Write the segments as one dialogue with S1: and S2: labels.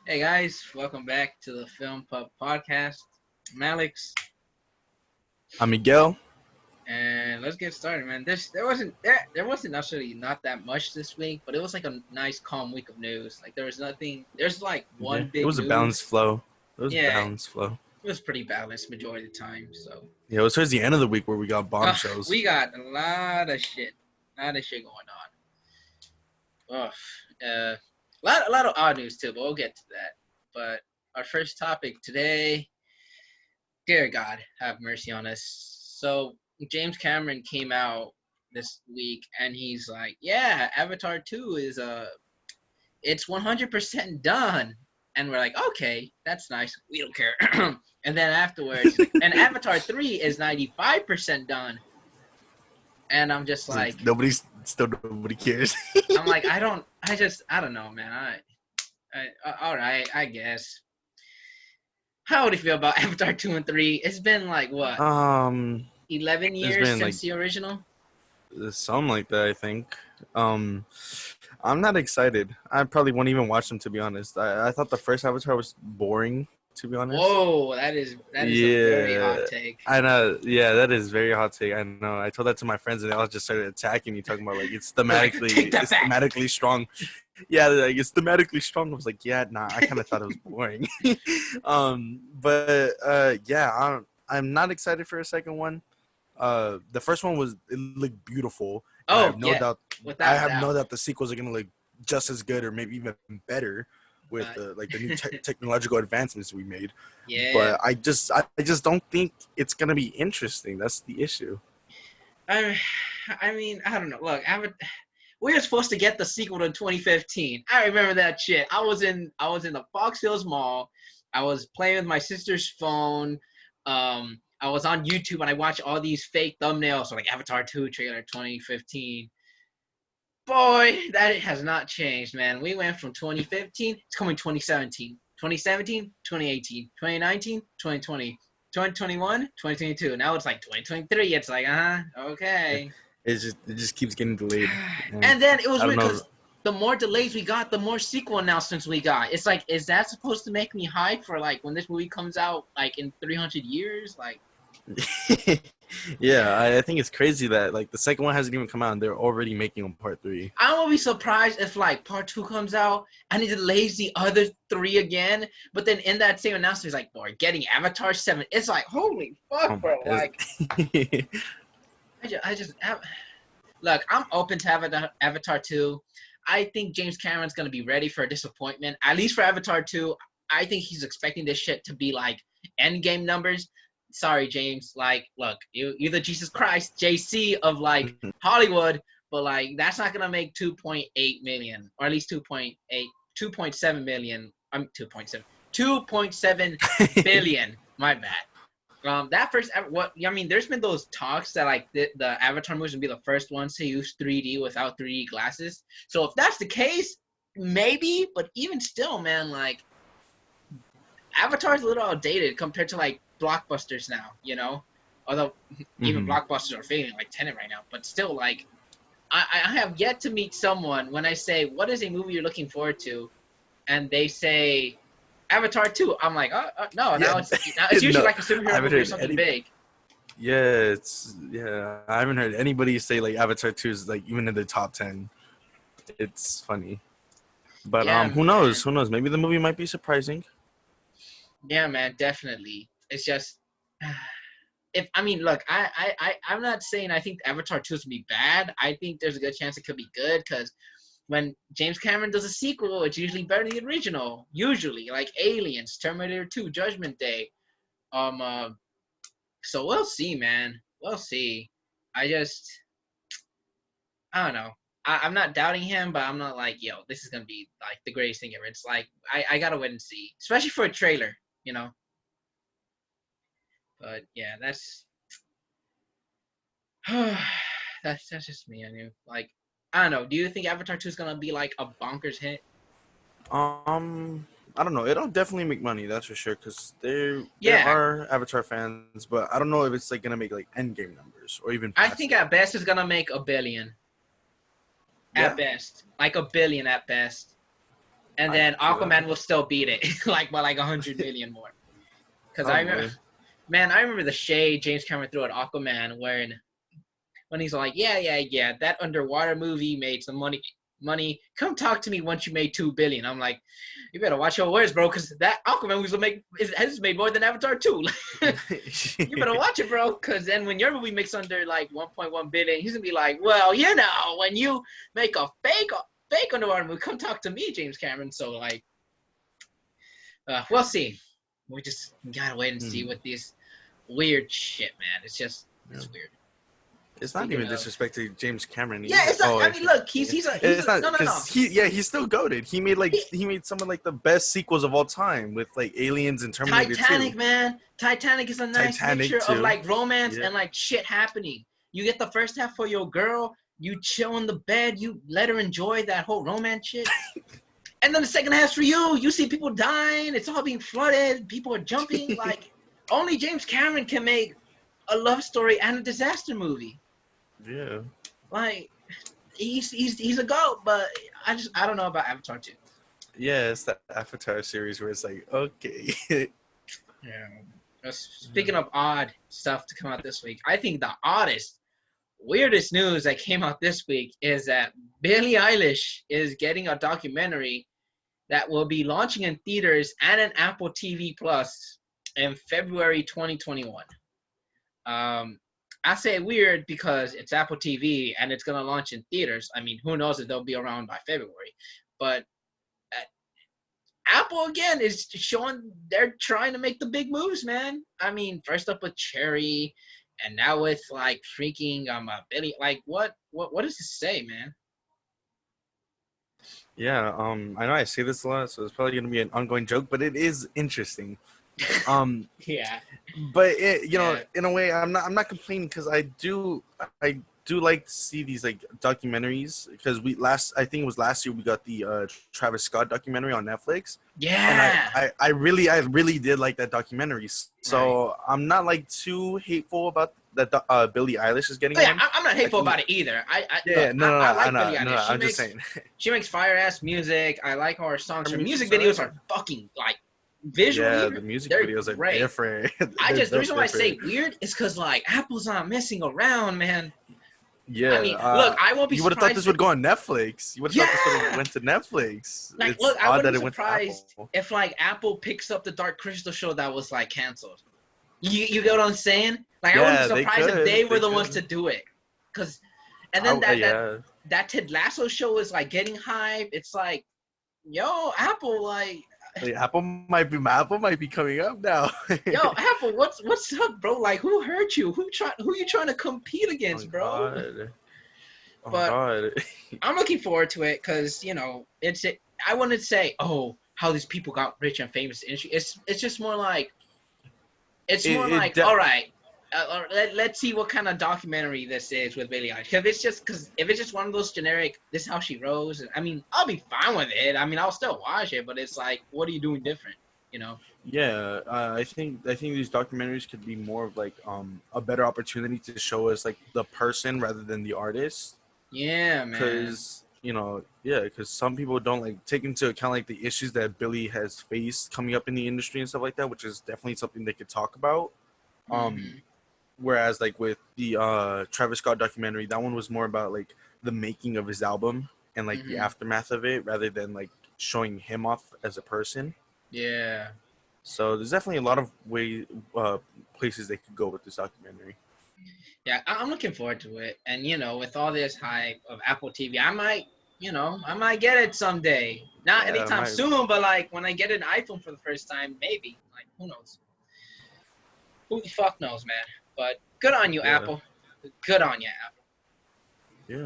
S1: Hey guys, welcome back to the Film Pub Podcast. I'm Alex,
S2: I'm Miguel.
S1: and let's get started, man. There wasn't necessarily not that much this week, but it was like a nice calm week of news. Like there was nothing. There's like
S2: Yeah,
S1: one
S2: it
S1: big
S2: was a balanced
S1: news.
S2: flow. It was
S1: Yeah,
S2: balanced flow.
S1: it was pretty balanced majority of the time. So,
S2: Yeah, it was towards the end of the week where we got bombshells.
S1: we got a lot of shit going on. A lot of odd news too, but we'll get to that. But our first topic today. Dear God, have mercy on us. So James Cameron came out this week and he's like, "Yeah, Avatar 2 is it's 100% done." And we're like, "Okay, that's nice. We don't care." And then afterwards, and Avatar 3 is 95% done. And I'm just like,
S2: Nobody cares.
S1: I don't know, man. All right, I guess. How do you feel about Avatar 2 and 3? It's been like what,
S2: um,
S1: 11
S2: it's
S1: years
S2: been like
S1: since the original?
S2: something like that. I think. Um, I'm not excited. I probably won't even watch them to be honest. I thought the first Avatar was boring to be honest.
S1: Whoa, that is a very
S2: Yeah,
S1: hot take.
S2: I know. Yeah, that is very hot take. I know. I told that to my friends, and they all just started attacking me, talking about like
S1: They're like, take that
S2: it's
S1: back.
S2: thematically strong. Yeah, like it's thematically strong. I was like, yeah, nah. I kind of thought it was boring. But yeah, I'm not excited for a second one. The first one was it looked beautiful, and
S1: Oh yeah,
S2: I
S1: without a
S2: have no
S1: doubt.
S2: doubt the sequels are gonna look just as good or maybe even better with
S1: But
S2: like the new technological advancements we made.
S1: yeah,
S2: But I just don't think it's gonna be interesting. That's the issue.
S1: I, I mean, I don't know. Look, we were supposed to get the sequel to 2015. I remember that shit. I was in the Fox Hills Mall. I was playing with my sister's phone. I was on YouTube and I watched all these fake thumbnails, so like Avatar 2 trailer 2015. Boy, that has not changed, man. We went from 2015, it's coming 2017, 2017, 2018, 2019, 2020, 2021, 2022. Now it's like 2023. It's like, okay.
S2: It just keeps getting delayed, and
S1: And then it was
S2: I don't
S1: weird
S2: know.
S1: because the more delays we got, the more sequel announcements we got. It's like, is that supposed to make me hype for like when this movie comes out like in 300 years? Like,
S2: Yeah, I think it's crazy that like the second one hasn't even come out, and they're already making a part three.
S1: I won't be surprised if like part two comes out and it delays the other three again. But then in that same announcement, it's like, boy, getting Avatar 7. It's like, holy
S2: Oh
S1: fuck,
S2: my!
S1: bro. Like, I just look, I'm open to Avatar 2. I think James Cameron's gonna be ready for a disappointment. At least for Avatar 2, I think he's expecting this shit to be like Endgame numbers. Sorry, James. Like, look, you're the Jesus Christ, JC of like Hollywood, but like that's not gonna make 2.8 million, or at least 2.8, 2.7 million. I'm 2.7, 2.7 billion. My bad. That first, what I mean, there's been those talks that like the Avatar movies would be the first ones to use 3D without 3D glasses. So if that's the case, maybe. But even still, man, like Avatar's a little outdated compared to like blockbusters now. Although even
S2: Hmm.
S1: blockbusters are failing like Tenet right now, but still, like I have yet to meet someone when I say what is a movie you're looking forward to, and they say Avatar 2. I'm like, no,
S2: Yeah,
S1: now it's usually
S2: no,
S1: like a
S2: I
S1: superhero
S2: haven't
S1: movie or
S2: heard
S1: something
S2: any.
S1: big.
S2: I haven't heard anybody say like Avatar 2 is like even in the top 10. It's funny, but
S1: Yeah,
S2: who knows?
S1: man.
S2: Who knows? Maybe the movie might be surprising.
S1: Yeah, man, definitely. It's just if I mean, look, I'm not saying I think Avatar 2 is gonna be bad. I think there's a good chance it could be good because when James Cameron does a sequel, it's usually better than the original. Usually, like Aliens, Terminator 2, Judgment Day. Um, uh, so we'll see, man. We'll see. I just, I don't know. I'm not doubting him, but I'm not like, yo, this is gonna be like the greatest thing ever. It's like I gotta wait and see, especially for a trailer, you know. But yeah, that's just me. I mean, like, I don't know. Do you think Avatar 2 is gonna be like a bonkers hit?
S2: I don't know. It'll definitely make money, that's for sure. Because there
S1: Yeah,
S2: are Avatar fans, but I don't know if it's like gonna make like Endgame numbers or even
S1: I
S2: past
S1: think
S2: it.
S1: at best it's gonna make a billion. At
S2: Yeah.
S1: best, like a billion at best. and
S2: I
S1: then
S2: can see that.
S1: Aquaman will still beat it, like by like 100 million more. Because I remember,
S2: Probably.
S1: man, I remember the shade James Cameron threw at Aquaman when he's like, yeah, that underwater movie made some money. Come talk to me once you made $2 billion. I'm like, you better watch your words, bro, because that Aquaman has made more than Avatar 2. You better watch it, bro, because then when your movie makes under like 1.1 billion, he's gonna be like, well, when you make a fake underwater movie, come talk to me, James Cameron. So like, we'll see. We just gotta wait and see with this weird shit, man. It's
S2: Yeah.
S1: weird.
S2: It's not
S1: Speaking
S2: even
S1: of,
S2: disrespect to James Cameron
S1: yeah,
S2: either.
S1: it's not.
S2: Oh,
S1: I mean,
S2: actually,
S1: look,
S2: yeah.
S1: he's
S2: It's
S1: a
S2: not
S1: no.
S2: because he's still goated. He made some of like the best sequels of all time with like Aliens and Terminator 2.
S1: Titanic, man. Titanic is a nice
S2: Titanic
S1: mixture of
S2: too.
S1: like romance
S2: Yeah.
S1: and like shit happening. You get the first half for your girl, you chill in the bed, you let her enjoy that whole romance shit. And then the second half's for you. You see people dying, it's all being flooded, people are jumping. Like, only James Cameron can make a love story and a disaster movie.
S2: Yeah.
S1: Like, he's a goat, but I don't know about Avatar 2.
S2: Yeah, it's the Avatar series where it's like, okay.
S1: Yeah. Speaking of odd stuff to come out this week, I think the weirdest news that came out this week is that Billie Eilish is getting a documentary that will be launching in theaters and an Apple TV Plus in February 2021. I say weird because it's Apple TV and it's gonna launch in theaters. I mean, who knows if they'll be around by February? But Apple again is showing they're trying to make the big moves, man. I mean, first up with Cherry, and now with like freaking Billy. Like, what does this say, man?
S2: Yeah, I know I say this a lot, so it's probably gonna be an ongoing joke, but it is interesting. Um,
S1: Yeah,
S2: but
S1: yeah,
S2: in a way, I'm not complaining because I do like to see these like documentaries because I think it was last year we got the Travis Scott documentary on Netflix, and
S1: yeah.
S2: I really did like that documentary.
S1: Right.
S2: So I'm not like too hateful about that. Billie Eilish is getting
S1: Oh yeah,
S2: one.
S1: I'm not
S2: I
S1: hateful
S2: think
S1: about it either.
S2: yeah, no,
S1: I
S2: I
S1: like Billie
S2: know, no,
S1: Eilish.
S2: I'm just saying.
S1: She makes fire ass music. I like her songs.
S2: Her
S1: Her music
S2: music's
S1: videos
S2: alright.
S1: are fucking like visually,
S2: Yeah, the music
S1: they're
S2: videos are
S1: great.
S2: different.
S1: I
S2: They're
S1: just the
S2: built
S1: reason why I
S2: different.
S1: say weird is because like Apple's not messing around, man. I
S2: Yeah,
S1: mean, look, I won't be
S2: you would have thought
S1: surprised
S2: this
S1: if
S2: would go on Netflix. You would have thought this would have
S1: yeah.
S2: went to Netflix.
S1: Like,
S2: It's
S1: look, I
S2: odd
S1: wouldn't
S2: that
S1: be
S2: it went to Apple.
S1: surprised if like Apple picks up the Dark Crystal show that was like canceled. You get what I'm saying? Like, I wouldn't be
S2: Yeah, they
S1: surprised if
S2: could.
S1: they were
S2: They
S1: the ones to
S2: could.
S1: do it. Cause, and then
S2: Yeah.
S1: that Ted Lasso show is like getting hype. It's like, yo, Apple, like,
S2: Like, Apple might be coming up now.
S1: yo, Apple, what's up, bro? Like, who hurt you? Who you trying to compete
S2: Oh
S1: against, bro?
S2: God. Oh
S1: But
S2: God.
S1: I'm looking forward to it because I wouldn't say, oh, how these people got rich and famous in the industry. It's just more like all right, let's see what kind of documentary this is with Billie Eilish. If it's just one of those generic, this is how she rose. I mean, I'll be fine with it. I mean, I'll still watch it, but it's like, what are you doing different? You know?
S2: Yeah, I think these documentaries could be more of like a better opportunity to show us like the person rather than the artist.
S1: Yeah, man.
S2: Because because some people don't like take into account like the issues that Billy has faced coming up in the industry and stuff like that, which is definitely something they could talk about. Um,
S1: Hmm.
S2: Whereas like with the Travis Scott documentary, that one was more about like the making of his album and like the
S1: Hmm.
S2: aftermath of it, rather than like showing him off as a person.
S1: Yeah.
S2: So there's definitely a lot of places they could go with this documentary.
S1: Yeah, I'm looking forward to it. And with all this hype of Apple TV, I might get it someday. Not
S2: Yeah,
S1: anytime
S2: my
S1: soon, but like when I get an iPhone for the first time, maybe. Like, who knows? Who the fuck knows, man? But good on you,
S2: yeah,
S1: Apple. Good on you, Apple.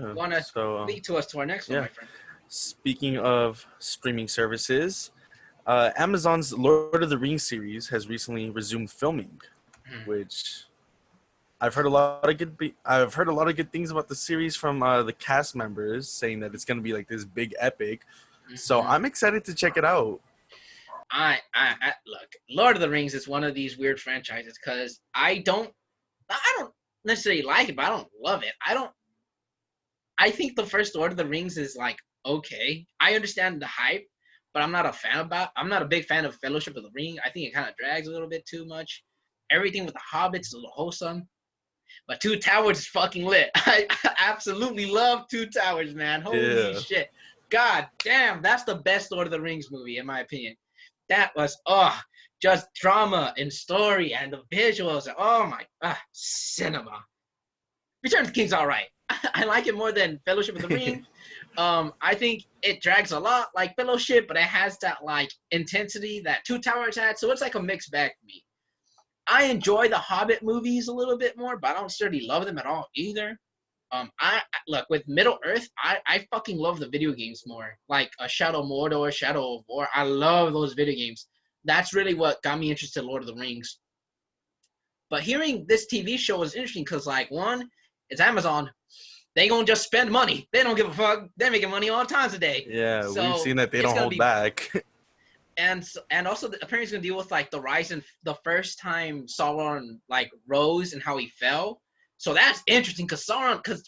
S2: yeah.
S1: Want to
S2: So
S1: lead to us to our next one,
S2: yeah.
S1: my friend?
S2: Speaking of streaming services, Amazon's Lord of the Rings series has recently resumed filming,
S1: Hmm.
S2: which I've heard a lot of I've heard a lot of good things about the series from the cast members, saying that it's going to be like this big epic. So
S1: Hmm.
S2: I'm excited to check it out.
S1: I look. Lord of the Rings is one of these weird franchises because I don't necessarily like it, but I don't love it. I think the first Lord of the Rings is like okay. I understand the hype, but I'm not a big fan of Fellowship of the Ring. I think it kind of drags a little bit too much. Everything with the Hobbits is a little wholesome. But Two Towers is fucking lit. I absolutely love Two Towers, man. Holy
S2: Yeah.
S1: shit. God damn, that's the best Lord of the Rings movie, in my opinion. That was, just drama and story and the visuals. Oh my, cinema. Return of the King's all right. I like it more than Fellowship of the Ring. I think it drags a lot like Fellowship, but it has that like intensity that Two Towers had. So it's like a mixed bag for me. I enjoy the Hobbit movies a little bit more, but I don't necessarily love them at all either. I look with Middle Earth. I fucking love the video games more, like Shadow of Mordor, Shadow of War. I love those video games. That's really what got me interested in Lord of the Rings. But hearing this TV show is interesting because, like, one, it's Amazon. They gonna just spend money. They don't give a fuck. They're making money all times a day.
S2: Yeah,
S1: So
S2: we've seen that they don't hold back.
S1: And also apparently it's gonna deal with like the rise in the first time Sauron like rose and how he fell. So that's interesting because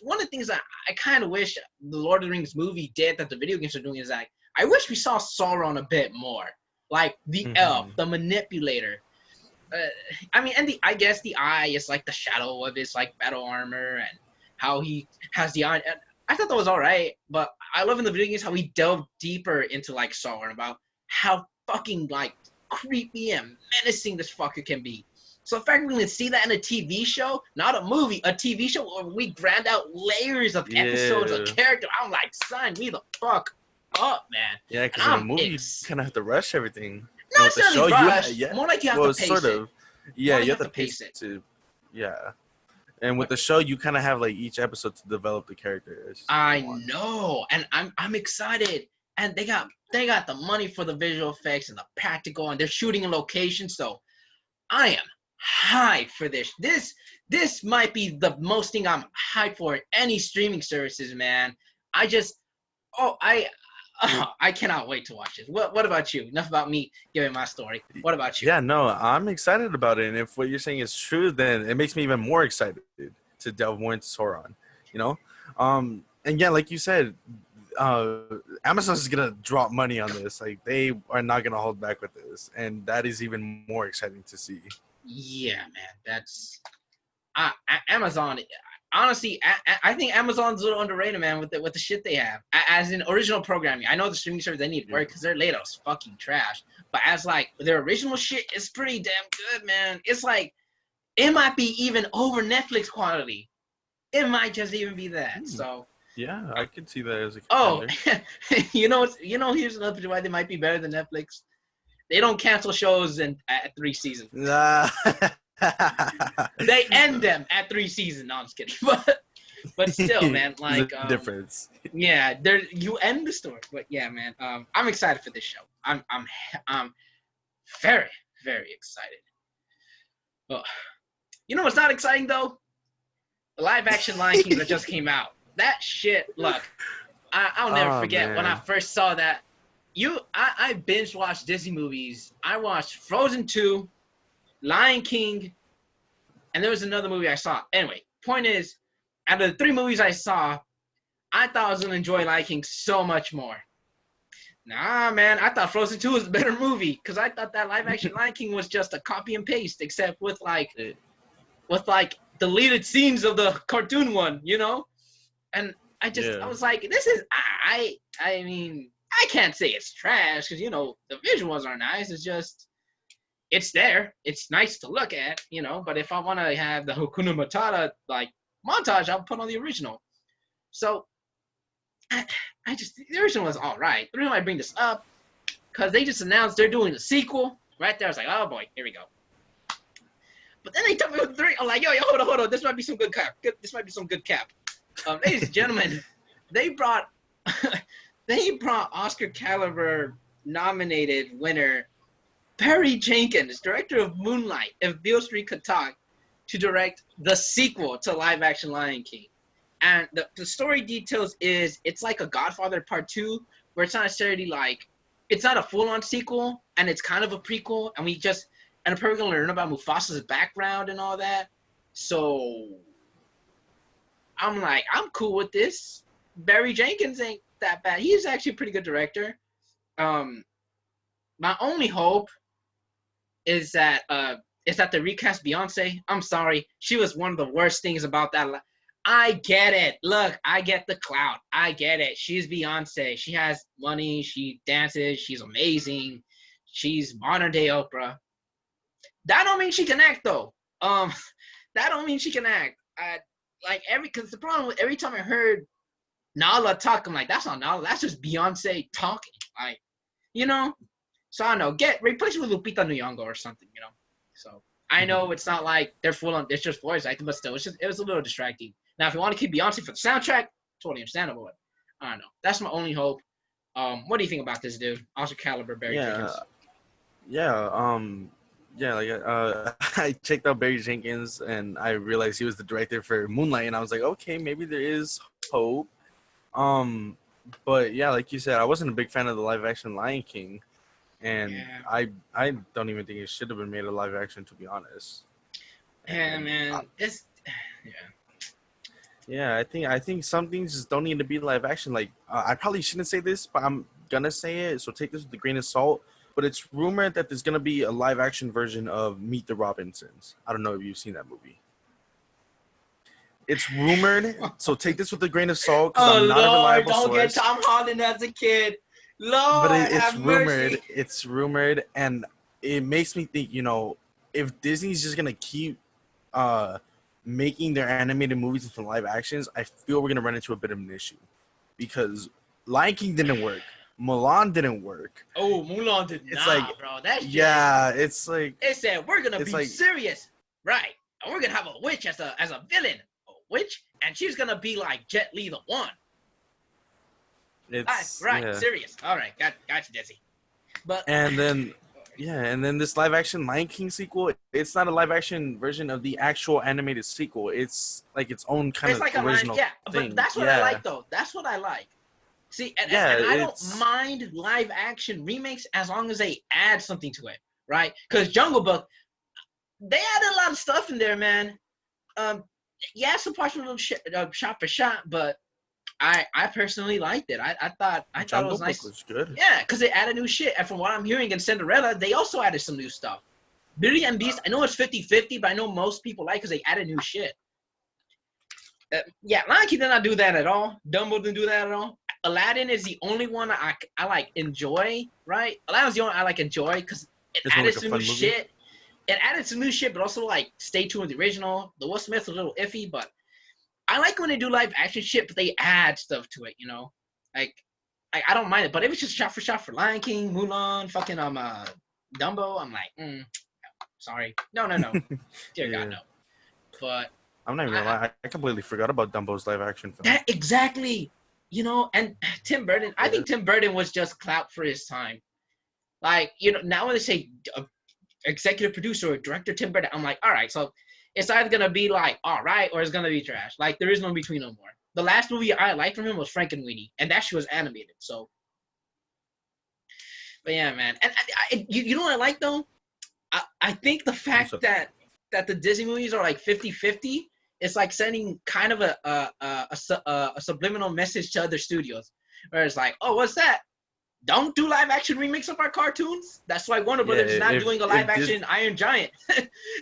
S1: one of the things that I kind of wish the Lord of the Rings movie did that the video games are doing is that I wish we saw Sauron a bit more, like the elf, the manipulator. I mean, and I guess the eye is like the shadow of his like battle armor and how he has the eye. And I thought that was all right, but I love in the video games how he delved deeper into like Sauron about how fucking like creepy and menacing this fucker can be. So the fact we're gonna see that in a TV show, not a movie, a TV show where we grand out layers of episodes of character, I'm like, sign me the fuck up, man.
S2: Yeah, because in a movie you kind of have to rush everything.
S1: Not necessarily rush, more like you have to pace it.
S2: Yeah, you have to pace it. Yeah. And with the show, you kind of have like each episode to develop the characters.
S1: I know, and I'm excited. And they got the money for the visual effects and the practical, and they're shooting in location. So I am hyped for this. This might be the most thing I'm hyped for in any streaming services, man. I cannot wait to watch this. What about you? Enough about me giving my story. What about you?
S2: Yeah, no, I'm excited about it. And if what you're saying is true, then it makes me even more excited to delve more into Sauron, you know? And yeah, like you said, Amazon is gonna drop money on this. Like they are not gonna hold back with this, and that is even more exciting to see.
S1: Yeah, man, that's Amazon. Honestly, I think Amazon's a little underrated, man, with the shit they have. As in original programming, I know the streaming service they need work because their layouts fucking trash. But as like their original shit is pretty damn good, man. It's like it might be even over Netflix quality. It might just even be that. So.
S2: Yeah, I could see that as a contender.
S1: Here's another reason why they might be better than Netflix. They don't cancel shows at 3 seasons. They end them at 3 seasons. No, I'm just kidding. But still, man, like
S2: difference.
S1: Yeah, you end the story. But yeah, man, I'm excited for this show. I'm very, very excited. Oh. You know what's not exciting though? The live action Lion King that just came out. That shit, look, I'll never forget when I first saw that. I binge watched Disney movies. I watched Frozen 2, Lion King, and there was another movie I saw. Anyway, point is, out of the 3 movies I saw, I thought I was going to enjoy Lion King so much more. Nah, man, I thought Frozen 2 was a better movie because I thought that live action Lion King was just a copy and paste, except with deleted scenes of the cartoon one, you know? And I was like, this is, I mean, I can't say it's trash because, you know, the visuals are nice. It's just, it's there. It's nice to look at, you know, but if I want to have the Hakuna Matata, like, montage, I'll put on the original. So, the original was all right. The reason why I bring this up, because they just announced they're doing a sequel. Right there, I was like, oh boy, here we go. But then they took me with 3. I'm like, yo, hold on. This might be some good cap. Ladies and gentlemen, they brought Oscar caliber nominated winner Perry Jenkins, director of Moonlight, if Beale Street Could Talk, to direct the sequel to live action Lion King. And the story details is it's like a Godfather Part 2, where it's not necessarily like, it's not a full-on sequel, and it's kind of a prequel, and we're probably going to learn about Mufasa's background and all that. So I'm like, I'm cool with this. Barry Jenkins ain't that bad. He's actually a pretty good director. my only hope is that they recast Beyonce. I'm sorry, she was one of the worst things about that. I get it. Look, I get the clout. I get it. She's Beyonce. She has money. She dances. She's amazing. She's modern day Oprah. That don't mean she can act though. That don't mean she can act. Because the problem with every time I heard Nala talk, I'm like, that's not Nala. That's just Beyonce talking. Like, you know. So I don't know. Replace it with Lupita Nyong'o or something. You know. So I know it's not like they're full on. It's just voice acting, but still, it was a little distracting. Now, if you want to keep Beyonce for the soundtrack, totally understandable. But I don't know. That's my only hope. What do you think about this dude? Oscar caliber Barry Jenkins.
S2: I checked out Barry Jenkins and I realized he was the director for Moonlight, and I was like, okay, maybe there is hope. But yeah, like you said, I wasn't a big fan of the live action Lion King, and I don't even think it should have been made a live action, to be honest. Yeah, I think some things just don't need to be live action. Like I probably shouldn't say this, but I'm gonna say it, so take this with a grain of salt. But it's rumored that there's gonna be a live action version of Meet the Robinsons. I don't know if you've seen that movie. It's rumored, so take this with a grain of salt.
S1: Oh, I'm not a reliable source. Don't get Tom Holland as a kid. Lord, but
S2: it's rumored.
S1: Mercy.
S2: It's rumored, and it makes me think. You know, if Disney's just gonna keep making their animated movies into live actions, I feel we're gonna run into a bit of an issue, because Lion King didn't work. Mulan didn't work.
S1: Oh, Mulan did not, like, bro. That's just,
S2: it's like
S1: it said we're gonna be serious, right? And we're gonna have a witch as a villain, a witch, and she's gonna be like Jet Li the One.
S2: It's
S1: serious. All right, got you, Desi. But
S2: and then this live action Lion King sequel. It's not a live action version of the actual animated sequel. It's like its own kind of original thing.
S1: But that's what I like, though. That's what I like. See, and I don't mind live action remakes as long as they add something to it, right? Because Jungle Book, they added a lot of stuff in there, man. Some parts were a little shot for shot, but I personally liked it. I thought it was nice.
S2: Was good.
S1: Yeah, because they added new shit. And from what I'm hearing in Cinderella, they also added some new stuff. Beauty and Beast, I know it's 50-50, but I know most people like because they added new shit. Lion King did not do that at all. Dumbo didn't do that at all. Aladdin is the only one I like enjoy, right? Aladdin's the only I like enjoy because it added some new shit. It added some new shit, but also like stay true with the original. The Will Smith's a little iffy, but I like when they do live action shit, but they add stuff to it, you know? Like I don't mind it. But if it's just shot for Lion King, Mulan, fucking Dumbo, I'm like, sorry. No. Dear God, no. But
S2: I'm not even gonna lie, I completely forgot about Dumbo's live action film.
S1: Exactly. You know, and Tim Burton, I think Tim Burton was just clout for his time. Like, you know, now when they say executive producer or director Tim Burton, I'm like, all right, so it's either going to be like, all right, or it's going to be trash. Like, there is no in between no more. The last movie I liked from him was Frankenweenie, and that shit was animated, so. But yeah, man. And you know what I like, though? I think the fact that the Disney movies are like 50-50, it's like sending kind of a subliminal message to other studios, where it's like, oh, what's that? Don't do live action remakes of our cartoons. That's why Warner Brothers is not doing a live action Iron Giant.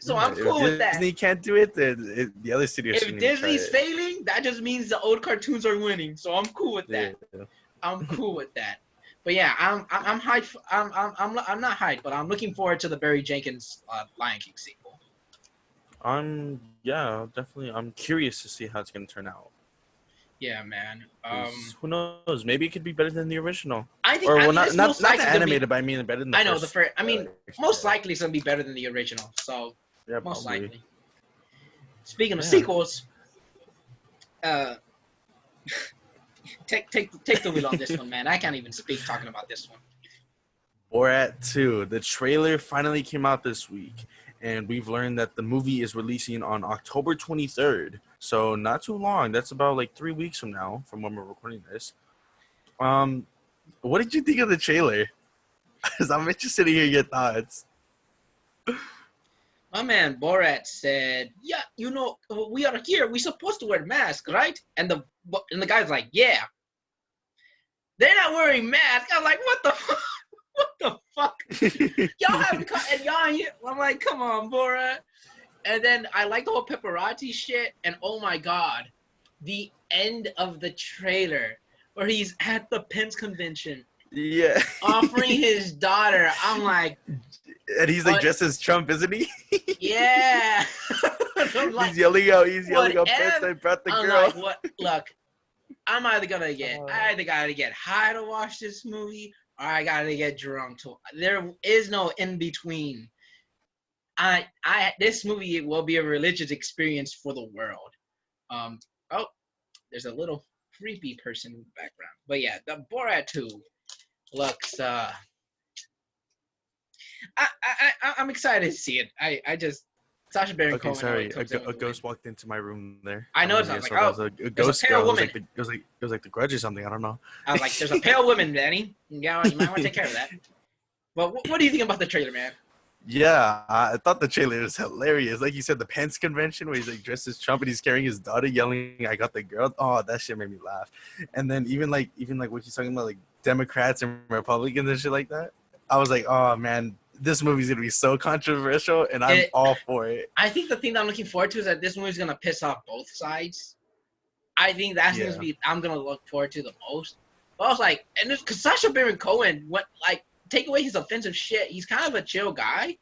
S1: So I'm cool with that.
S2: Disney can't do it, then the other studios.
S1: If Disney's failing, that just means the old cartoons are winning. So I'm cool with that. Yeah. I'm cool with that. But yeah, I'm hyped. I'm not hyped, but I'm looking forward to the Barry Jenkins Lion King sequel.
S2: Definitely. I'm curious to see how it's gonna turn out.
S1: Yeah, man.
S2: Who knows? Maybe it could be better than the original.
S1: I think.
S2: Not the animated, but I mean better than the
S1: first. I know
S2: the
S1: first. I mean, most likely it's gonna be better than the original. So
S2: yeah,
S1: most
S2: probably.
S1: likely. Speaking of sequels, take the wheel on this one, man. I can't even speak talking about this one.
S2: Borat 2. The trailer finally came out this week, and we've learned that the movie is releasing on October 23rd. So not too long. That's about like 3 weeks from now, from when we're recording this. What did you think of the trailer? Because I'm interested to hear your thoughts.
S1: My man Borat said, "Yeah, you know, we are here. We're supposed to wear masks, right?" And the guy's like, "Yeah." They're not wearing masks. I'm like, what the fuck? what the fuck? Y'all haven't cut, and y'all ain't. I'm like, come on, Borat. And then I like the whole paparazzi shit. And oh my god, the end of the trailer where he's at the Pence convention.
S2: Yeah.
S1: Offering his daughter. I'm like,
S2: and he's like dressed as Trump, isn't he?
S1: Yeah.
S2: Like, he's yelling out Pence, I brought the girl.
S1: Like, what? Look, I'm either gonna get, I either gotta get high to watch this movie, or I gotta get drunk to. There is no in between. This movie will be a religious experience for the world. Oh, there's a little creepy person in the background, but yeah, the Borat 2 looks. I'm excited to see it. I just. Sacha Baron Cohen.
S2: Sorry, a ghost walked into my room there.
S1: I noticed. I was like, oh,
S2: a ghost
S1: a pale
S2: girl.
S1: woman.
S2: It was like the Grudge or something. I don't know.
S1: I was like, there's a pale woman, Danny. Yeah, you might want to take care of that. Well, what do you think about the trailer, man?
S2: Yeah, I thought the trailer was hilarious. Like you said, the Pence convention where he's like dressed as Trump and he's carrying his daughter, yelling, "I got the girl." Oh, that shit made me laugh. And then even like what he's talking about, like Democrats and Republicans and shit like that. I was like, oh man, this movie's gonna be so controversial, and I'm all for it.
S1: I think the thing that I'm looking forward to is that this movie's gonna piss off both sides. I think that's gonna be I'm gonna look forward to the most. But I was like, and because Sacha Baron Cohen, take away his offensive shit, he's kind of a chill guy.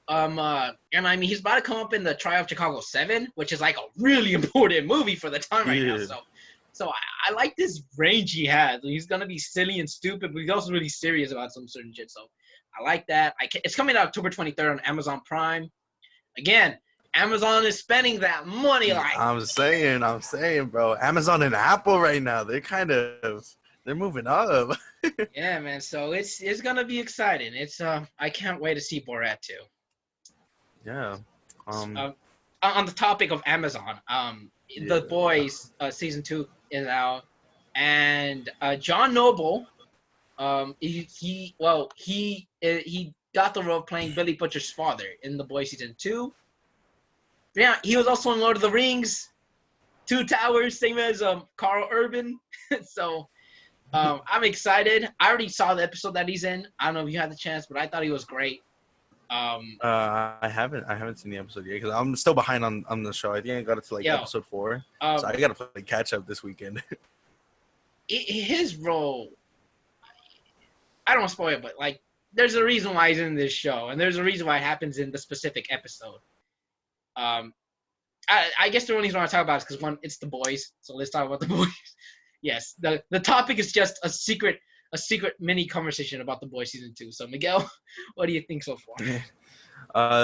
S1: And I mean, he's about to come up in the Trial of Chicago 7, which is like a really important movie for the time right now. So I like this range he has. He's gonna be silly and stupid, but he's also really serious about some certain shit. So I like that. It's coming out October 23rd on Amazon Prime. Again, Amazon is spending that money like.
S2: I'm saying, bro. Amazon and Apple right now, they're moving up.
S1: Yeah, man. So it's gonna be exciting. I can't wait to see Borat 2.
S2: Yeah.
S1: On the topic of Amazon, The Boys season 2 is out, and John Noble, he got the role playing Billy Butcher's father in The Boys season 2. Yeah, he was also in Lord of the Rings, Two Towers, same as Carl Urban. So I'm excited. I already saw the episode that he's in. I don't know if you had the chance, but I thought he was great.
S2: I haven't seen the episode yet because I'm still behind on the show. I think I got it to episode 4, so I gotta play catch up this weekend.
S1: His role, I don't want to spoil it, but like, there's a reason why he's in this show, and there's a reason why it happens in the specific episode. I guess the only reason I want to talk about it is because one, it's The Boys, so let's talk about The Boys. Yes, the topic is just a secret mini conversation about The Boys season 2. So Miguel, what do you think so far?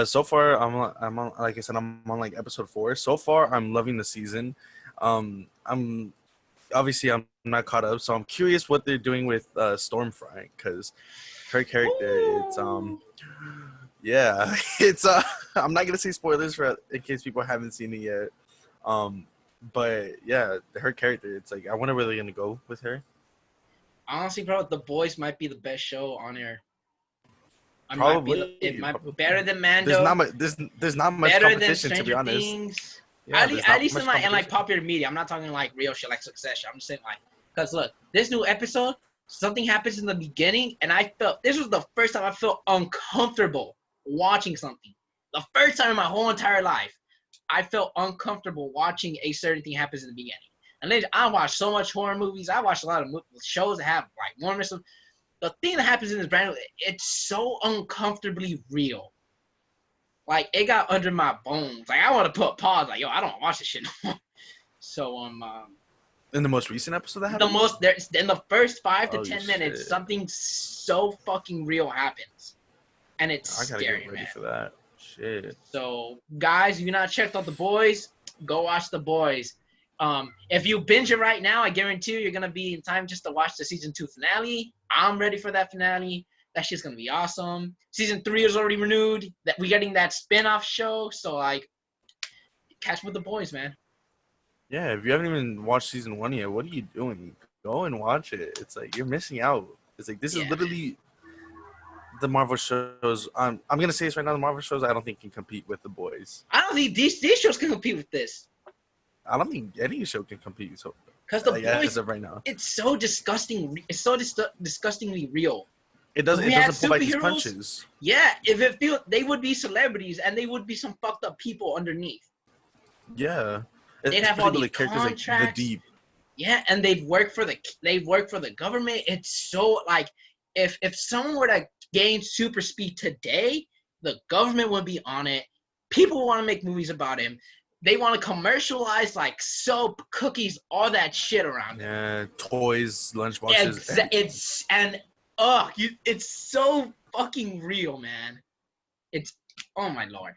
S2: So far I'm on, like I said, I'm on like episode 4. So far I'm loving the season. I'm not caught up, so I'm curious what they're doing with Stormfront, because her character, it's I'm not gonna say spoilers in case people haven't seen it yet. But yeah, her character, it's like I wonder where they're gonna go with her.
S1: Honestly, bro, The Boys might be the best show on air.
S2: Probably.
S1: It might be better than Mando.
S2: There's not much competition, to be honest.
S1: Things.
S2: Yeah,
S1: at least in like popular media. I'm not talking like real shit like Succession. I'm just saying like, because look, this new episode, something happens in the beginning, and I felt this was the first time I felt uncomfortable watching something. The first time in my whole entire life, I felt uncomfortable watching a certain thing happens in the beginning. And then I watch so much horror movies. I watch a lot of shows that have like more mystery. The thing that happens in this brand, it's so uncomfortably real. Like, it got under my bones. Like, I want to put pause. Like, yo, I don't want to watch this shit no more. So
S2: in the most recent episode that happened?
S1: In the first 5 to 10 minutes, something so fucking real happens. And it's scary, man. I gotta get ready
S2: for that. Shit.
S1: So, guys, if you're not checked out The Boys, go watch The Boys. If you binge it right now, I guarantee you're gonna be in time just to watch the season 2 finale. I'm ready for that finale. That shit's gonna be awesome. Season 3 is already renewed. That we're getting that spin-off show. So like, catch with The Boys, man.
S2: Yeah, if you haven't even watched season 1 yet, what are you doing? Go and watch it. It's like you're missing out. It's like this is literally the Marvel shows. I'm gonna say this right now. The Marvel shows I don't think can compete with The Boys.
S1: I don't think these shows can compete with this.
S2: I don't think any show can compete. So,
S1: because The Boys,
S2: as of right now,
S1: it's so disgusting. It's so disgustingly real.
S2: It
S1: If
S2: doesn't.
S1: we
S2: It
S1: had
S2: doesn't pull back its
S1: superheroes,
S2: punches.
S1: yeah, if it feel they would be celebrities and they would be some fucked up people underneath.
S2: Yeah,
S1: They'd have all
S2: especially with
S1: these
S2: like characters like the
S1: contracts.
S2: Deep.
S1: Yeah, and they'd work for the government. It's so like if someone were to gain super speed today, the government would be on it. People want to make movies about him. They want to commercialize like soap, cookies, all that shit around him.
S2: Yeah, toys, lunchboxes.
S1: It's and it's so fucking real, man. It's oh my lord.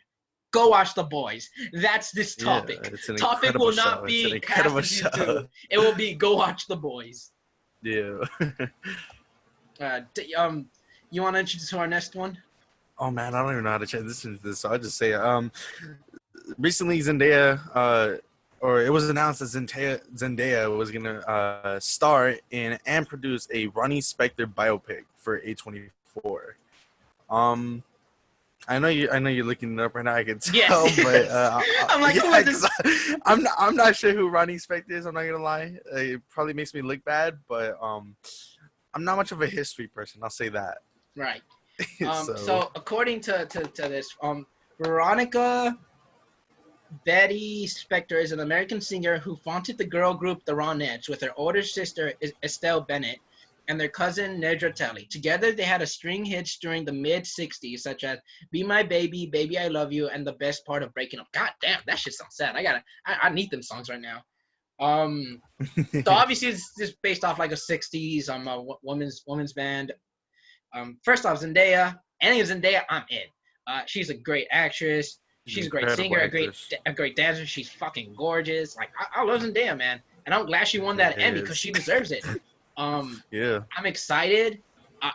S1: Go watch The Boys. That's this
S2: Yeah,
S1: topic.
S2: it's an
S1: Topic
S2: incredible
S1: will
S2: show.
S1: not
S2: It's an
S1: be
S2: incredible
S1: Cast Season
S2: show.
S1: 2. It will be Go Watch The Boys.
S2: Yeah.
S1: You want to introduce our next one?
S2: Oh man, I don't even know how to check this into this. So I'll just say, recently Zendaya, or it was announced that Zendaya was gonna star in and produce a Ronnie Spector biopic for A24. I know you're looking it up right now. I can tell,
S1: Yes.
S2: but
S1: I'm like, who is this?
S2: I'm not sure who Ronnie Spector is. I'm not gonna lie. It probably makes me look bad, but I'm not much of a history person. I'll say that.
S1: Right. So according to this, Veronica Betty Spector is an American singer who founded the girl group The Ronettes with her older sister Estelle Bennett and their cousin Nedra Telly. Together, they had a string hits during the mid-'60s, such as "Be My Baby," "Baby I Love You," and "The Best Part of Breaking Up." God damn, that shit sounds sad. I need them songs right now. So obviously it's just based off like a '60s women's band. First off, Zendaya. Any of Zendaya, I'm in. She's a great actress. She's a great singer, a great dancer. She's fucking gorgeous. Like I love Zendaya, man, and I'm glad she won that Emmy because she deserves it.
S2: Yeah,
S1: I'm excited.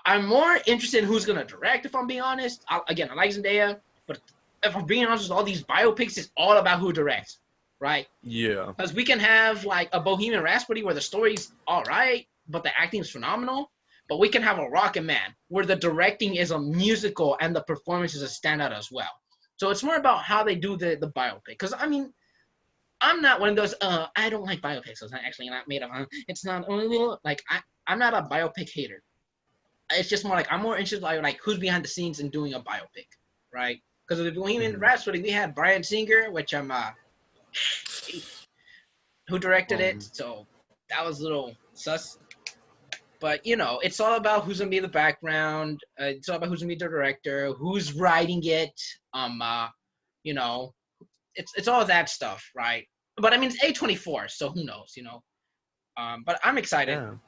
S1: I'm more interested in who's gonna direct. If I'm being honest, I like Zendaya, but if I'm being honest, with all these biopics, it's all about who directs, right?
S2: yeah.
S1: Because we can have like a Bohemian Rhapsody where the story's all right, but the acting is phenomenal. But we can have a Rocket Man where the directing is a musical and the performance is a standout as well. So it's more about how they do the biopic. Because I mean, I'm not one of those. I don't like biopics. It's not actually not made of. It's not like I'm not a biopic hater. It's just more like I'm more interested in like who's behind the scenes in doing a biopic, right? Because with Bohemian Rhapsody, we had Bryan Singer, which I'm who directed it. So that was a little sus. But it's all about who's gonna be the background. It's all about who's gonna be the director, who's writing it. It's all that stuff, right? But I mean, it's A24, so who knows, But I'm excited.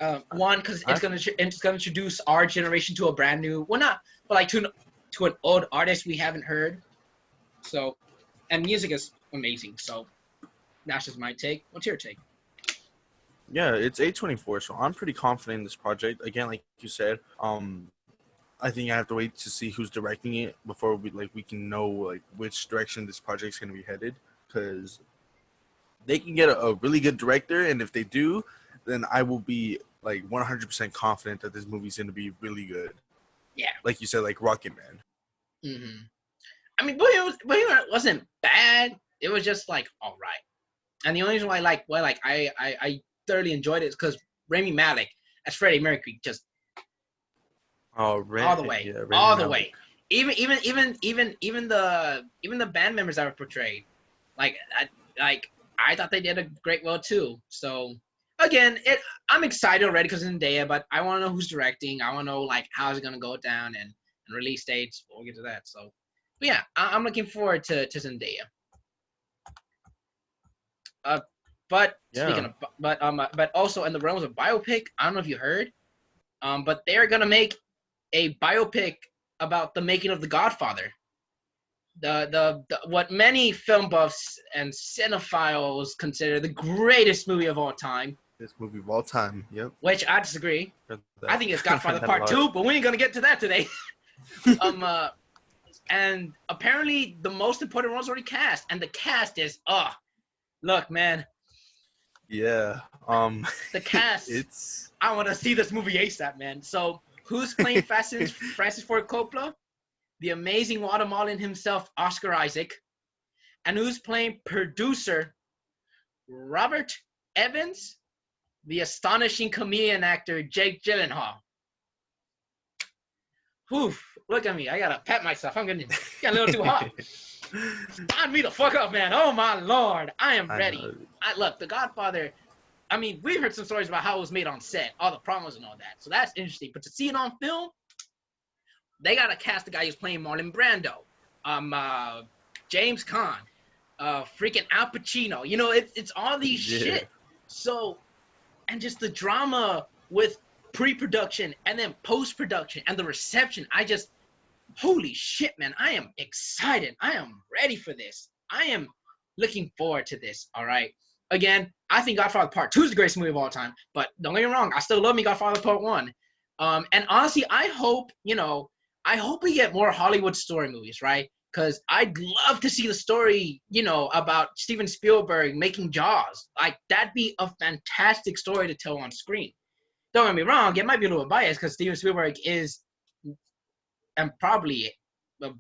S2: Yeah.
S1: One, because it's gonna introduce our generation to a brand new, well, not, but like to an old artist we haven't heard. So, and music is amazing. So that's just my take. What's your take?
S2: Yeah, it's A24, so I'm pretty confident in this project. Again, like you said, I think I have to wait to see who's directing it before we can know like which direction this project's gonna be headed. Because they can get a really good director, and if they do, then I will be like 100% confident that this movie's gonna be really good.
S1: Yeah,
S2: like you said, like Rocket Man.
S1: Mm-hmm. I mean, Bohemian wasn't bad. It was just like all right. And the only reason why I thoroughly enjoyed it is because Rami Malek as Freddie Mercury just all the way,
S2: yeah,
S1: all the way. Even the band members that were portrayed, I thought they did a great well too. So again, I'm excited already because it's Zendaya, but I want to know who's directing. I want to know like how's it gonna go down and release dates. We'll get to that. So, but yeah, I'm looking forward to Zendaya. But speaking of, but also in the realms of biopic, I don't know if you heard, but they're gonna make a biopic about the making of The Godfather. The what many film buffs and cinephiles consider the greatest movie of all time.
S2: This movie of all time, yep.
S1: Which I disagree. I think it's Godfather Part 2, but we ain't gonna get to that today. And apparently the most important roles already cast, and the cast is look, man.
S2: Yeah.
S1: The cast. I want to see this movie ASAP, man. So who's playing Francis Ford Coppola? The amazing Guatemalan himself, Oscar Isaac. And who's playing producer Robert Evans? The astonishing comedian actor Jake Gyllenhaal. Oof, look at me. I gotta pat myself. I'm getting a little too hot. Sign me the fuck up, man. Oh my lord. I am ready. Look, The Godfather, I mean, we've heard some stories about how it was made on set, all the problems and all that. So that's interesting. But to see it on film, they gotta cast the guy who's playing Marlon Brando. James Caan, freaking Al Pacino. You know, it's all these shit. So, and just the drama with pre-production and then post-production and the reception. Holy shit, man. I am excited. I am ready for this. I am looking forward to this, all right? Again, I think Godfather Part 2 is the greatest movie of all time, but don't get me wrong, I still love me Godfather Part 1. And honestly, I hope we get more Hollywood story movies, right? Because I'd love to see the story, about Steven Spielberg making Jaws. Like, that'd be a fantastic story to tell on screen. Don't get me wrong, it might be a little biased because Steven Spielberg is, and probably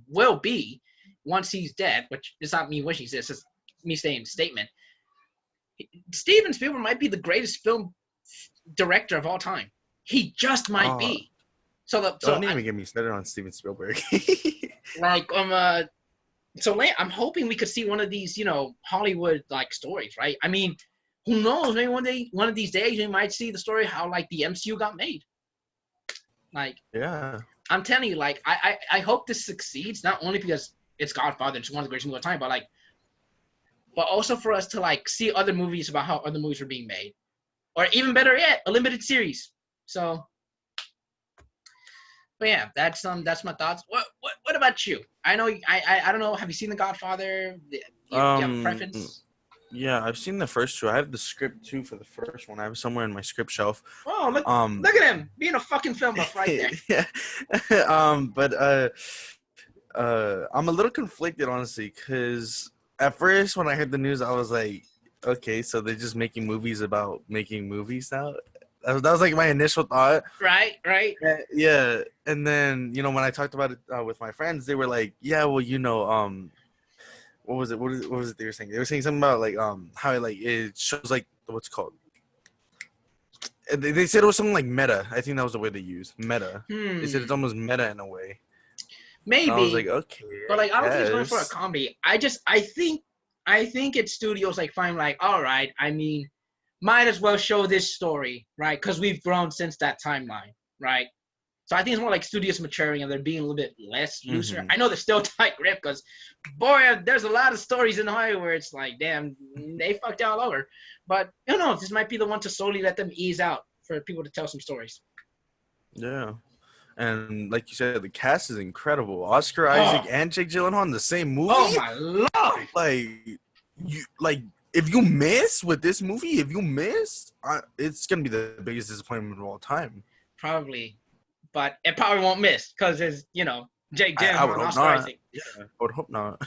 S1: will be, once he's dead, which is not me wishing this, it's me saying statement. Steven Spielberg might be the greatest film director of all time. He just might be.
S2: Don't even get me started on Steven Spielberg.
S1: I'm hoping we could see one of these, Hollywood like stories, right? I mean, who knows? Maybe one of these days, we might see the story how like the MCU got made. Like, yeah, I'm telling you, like, I hope this succeeds, not only because it's Godfather, it's one of the greatest movies of all time, but also for us to like see other movies about how other movies were being made, or even better yet, a limited series. So. But yeah, that's my thoughts. What about you? I know I don't know. Have you seen The Godfather? You have a preference?
S2: Yeah, I've seen the first two. I have the script too for the first one. I have it somewhere in my script shelf.
S1: Oh, look at him being a fucking film buff right there.
S2: Yeah. But I'm a little conflicted honestly, because at first when I heard the news, I was like, okay, so they're just making movies about making movies now. That was like my initial thought.
S1: Right.
S2: Yeah, and then when I talked about it with my friends, they were like, "Yeah, well, what was it? What was it they were saying? They were saying something about like how it shows like what's it called. They said it was something like meta. I think that was the way they used meta. They said it's almost meta in a way.
S1: Maybe.
S2: And I was like, okay,
S1: but like I don't think it's going for a comedy. I think it's studios like fine, like all right. I mean. Might as well show this story, right? Because we've grown since that timeline, right? So I think it's more like studios maturing and they're being a little bit less looser. Mm-hmm. I know they're still tight grip because, boy, there's a lot of stories in Hollywood where it's like, damn, they fucked all over. But, this might be the one to slowly let them ease out for people to tell some stories.
S2: Yeah. And like you said, the cast is incredible. Oscar Isaac and Jake Gyllenhaal in the same movie.
S1: Oh, my Lord.
S2: If you miss with this movie, it's going to be the biggest disappointment of all time.
S1: Probably. But it probably won't miss because it's, Jake Gyllenhaal and Oscar Isaac.
S2: Yeah, I would hope not.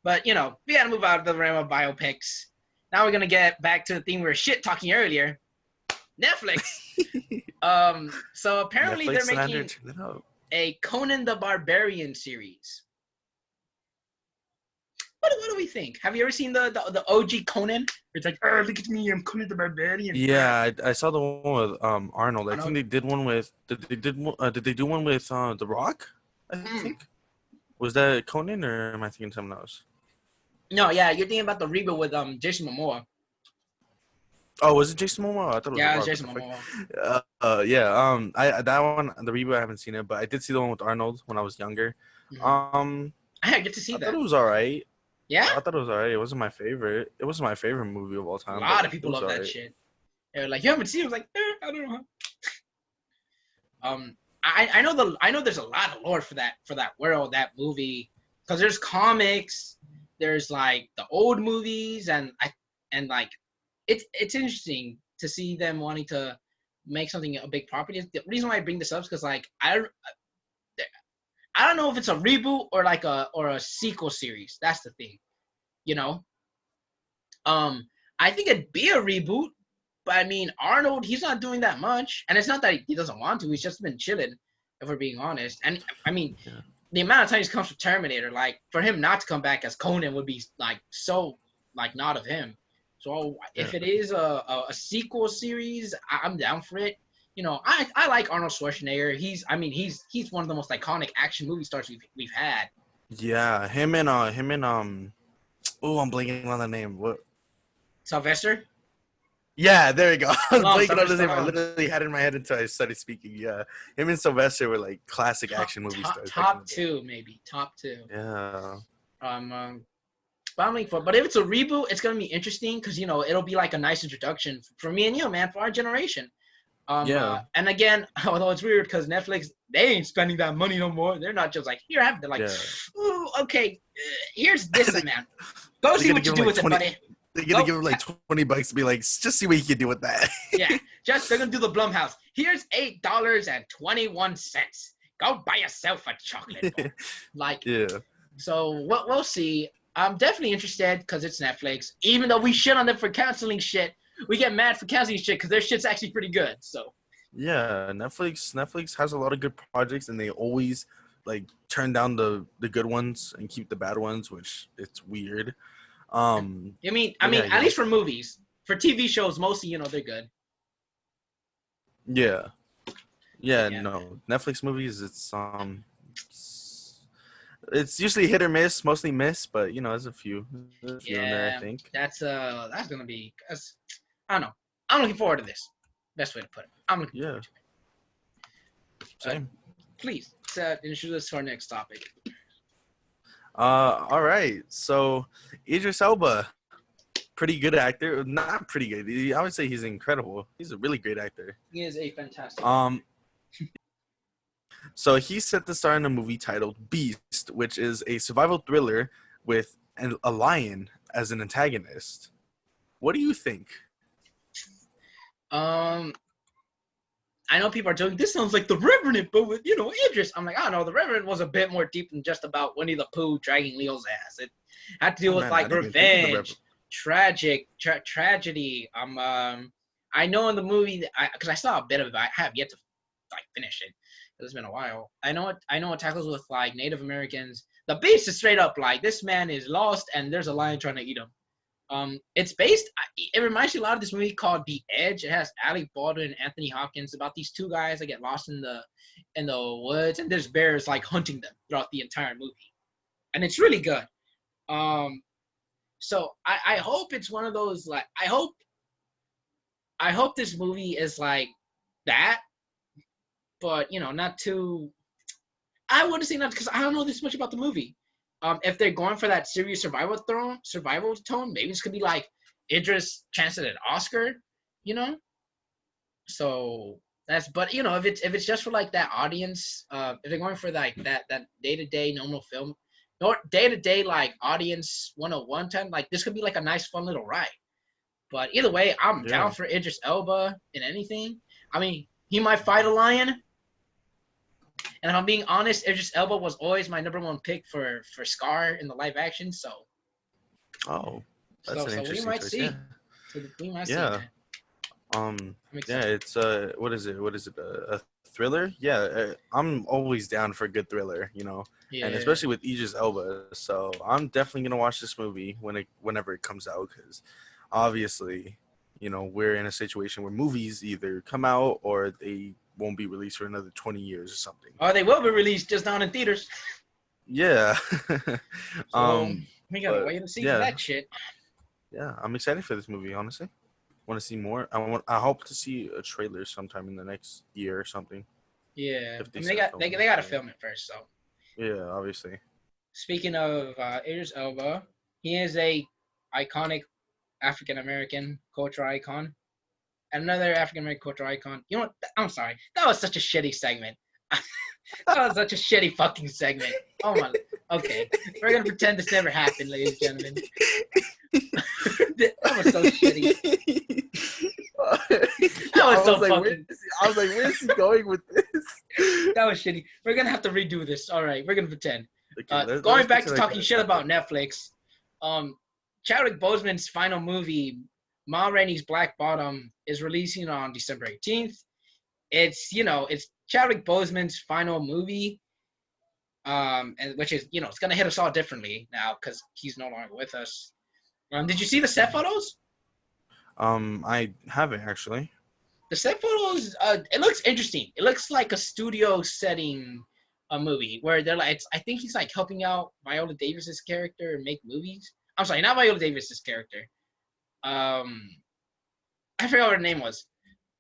S1: But, we got to move out of the realm of biopics. Now we're going to get back to the theme we were shit-talking earlier. Netflix. So apparently Netflix they're making a Conan the Barbarian series. What do we think? Have you ever seen the OG Conan? It's like, look at me, I'm Conan the Barbarian.
S2: Yeah, I saw the one with Arnold. I think they did one with. Did they do one with The Rock? I think. Was that Conan or am I thinking something else?
S1: No, yeah, you're thinking about the reboot with Jason Momoa.
S2: Oh, was it Jason Momoa? I thought it was
S1: it was Jason Momoa.
S2: That one, the reboot, I haven't seen it, but I did see the one with Arnold when I was younger.
S1: Mm-hmm. I get to see that.
S2: I thought it was all right.
S1: Yeah?
S2: I thought it was all right. It wasn't my favorite. It wasn't my favorite movie of all time.
S1: A lot of people love that shit. They're like, you haven't seen it? I was like, I don't know. I know there's a lot of lore for that world, that movie, because there's comics, there's like the old movies, and it's interesting to see them wanting to make something a big property. The reason why I bring this up is because like I don't know if it's a reboot or like a sequel series. That's the thing, I think it'd be a reboot, but I mean Arnold, he's not doing that much, and it's not that he doesn't want to. He's just been chilling, if we're being honest. And I mean, the amount of times he comes from Terminator, like for him not to come back as Conan would be like so like not of him. So if it is a sequel series, I'm down for it. I like Arnold Schwarzenegger. He's one of the most iconic action movie stars we've had.
S2: Yeah, him and oh, I'm blanking on the name. What?
S1: Sylvester.
S2: Yeah, there you go. I was blanking on
S1: Sylvester
S2: his name. I
S1: Stallone.
S2: literally had it in my head until I started speaking. Yeah, him and Sylvester were like classic action movie stars back in
S1: Top
S2: the day.
S1: two, maybe top two.
S2: Yeah.
S1: Um, but I'm looking for. But if it's a reboot, it's gonna be interesting because it'll be like a nice introduction for me and you, man, for our generation.
S2: Yeah.
S1: And again, although it's weird because Netflix, they ain't spending that money no more. They're not just like, here, have it. They're like,
S2: Yeah.
S1: ooh, okay, here's this
S2: They-
S1: amount. Go see what you do with it, buddy.
S2: They're gonna
S1: Go.
S2: give him like $20 to be like, just see what you can do with that.
S1: Yeah, they're gonna do the Blumhouse. Here's $8.21. Go buy yourself a chocolate bar. Like,
S2: Yeah.
S1: so we'll see. I'm definitely interested because it's Netflix. Even though we shit on them for canceling shit, we get mad for canceling shit because their shit's actually pretty good. So
S2: Yeah, Netflix has a lot of good projects, and they always like turn down the good ones and keep the bad ones, which it's weird.
S1: I mean, at least for movies. For TV shows, mostly, they're good.
S2: Yeah. Yeah,
S1: Yeah.
S2: no. Netflix movies, it's usually hit or miss, mostly miss, but there's a few in there, I think.
S1: That's gonna be. I don't know. I'm looking forward to this. Best way to put it. I'm looking forward to it.
S2: Same.
S1: Please introduce us to our next topic.
S2: All right. So Idris Elba, pretty good actor. Not pretty good. I would say he's incredible. He's a really great actor.
S1: He is a fantastic.
S2: So he's set to star in a movie titled Beast, which is a survival thriller with a lion as an antagonist. What do you think?
S1: I know people are joking. This sounds like The Revenant, but with Idris. I'm like, I don't know. The Revenant was a bit more deep than just about Winnie the Pooh dragging Leo's ass. It had to deal with like revenge, tragedy. I know in the movie because I saw a bit of it. I have yet to like finish it. It's been a while. I know it tackles with like Native Americans. The Beast is straight up like this man is lost and there's a lion trying to eat him. It's based. It reminds me a lot of this movie called The Edge. It has Alec Baldwin and Anthony Hopkins about these two guys that get lost in the woods, and there's bears like hunting them throughout the entire movie, and it's really good. So I hope it's one of those like I hope this movie is like that, but not too. I wouldn't say not because I don't know this much about the movie. If they're going for that serious survival tone, maybe this could be like Idris chance at an Oscar, So that's if it's just for like that audience, if they're going for like that day-to-day normal film, or day-to-day like audience 101 time, like this could be like a nice fun little ride. But either way, I'm down for Idris Elba in anything. I mean, he might fight a lion. And if I'm being honest, Idris Elba was always my number one pick for Scar in the live action. So,
S2: that's an interesting
S1: we might
S2: choice.
S1: see.
S2: Yeah.
S1: So we might see.
S2: It's what is it? What is it? A thriller? Yeah, I'm always down for a good thriller,
S1: Yeah.
S2: and especially with Idris Elba. So I'm definitely gonna watch this movie whenever it comes out because obviously, we're in a situation where movies either come out or they won't be released for another 20 years or something.
S1: Or they will be released just not in theaters.
S2: Yeah.
S1: We gotta wait and see for that shit.
S2: Yeah, I'm excited for this movie, honestly. Want to see more. I hope to see a trailer sometime in the next year or something.
S1: Yeah. They got to film it first, so.
S2: Yeah, obviously.
S1: Speaking of Idris Elba, he is a iconic African American culture icon. Another African American culture icon. You know what? I'm sorry. That was such a shitty segment. That was such a shitty fucking segment. Oh my. Okay. We're going to pretend this never happened, ladies and gentlemen. That was so shitty. That was so fucking.
S2: I was like, where's he going with this?
S1: That was shitty. We're going to have to redo this. All right. We're going to pretend.
S2: Okay,
S1: going back to talking shit about Netflix. Chadwick Boseman's final movie, Ma Rainey's Black Bottom, is releasing on December 18th. It's Chadwick Boseman's final movie, and which is it's gonna hit us all differently now because he's no longer with us. Did you see the set photos?
S2: I haven't actually.
S1: The set photos, it looks interesting. It looks like a studio setting a movie where they're like, I think he's like helping out Viola Davis's character make movies. I'm sorry, not Viola Davis's character. I forgot what her name was,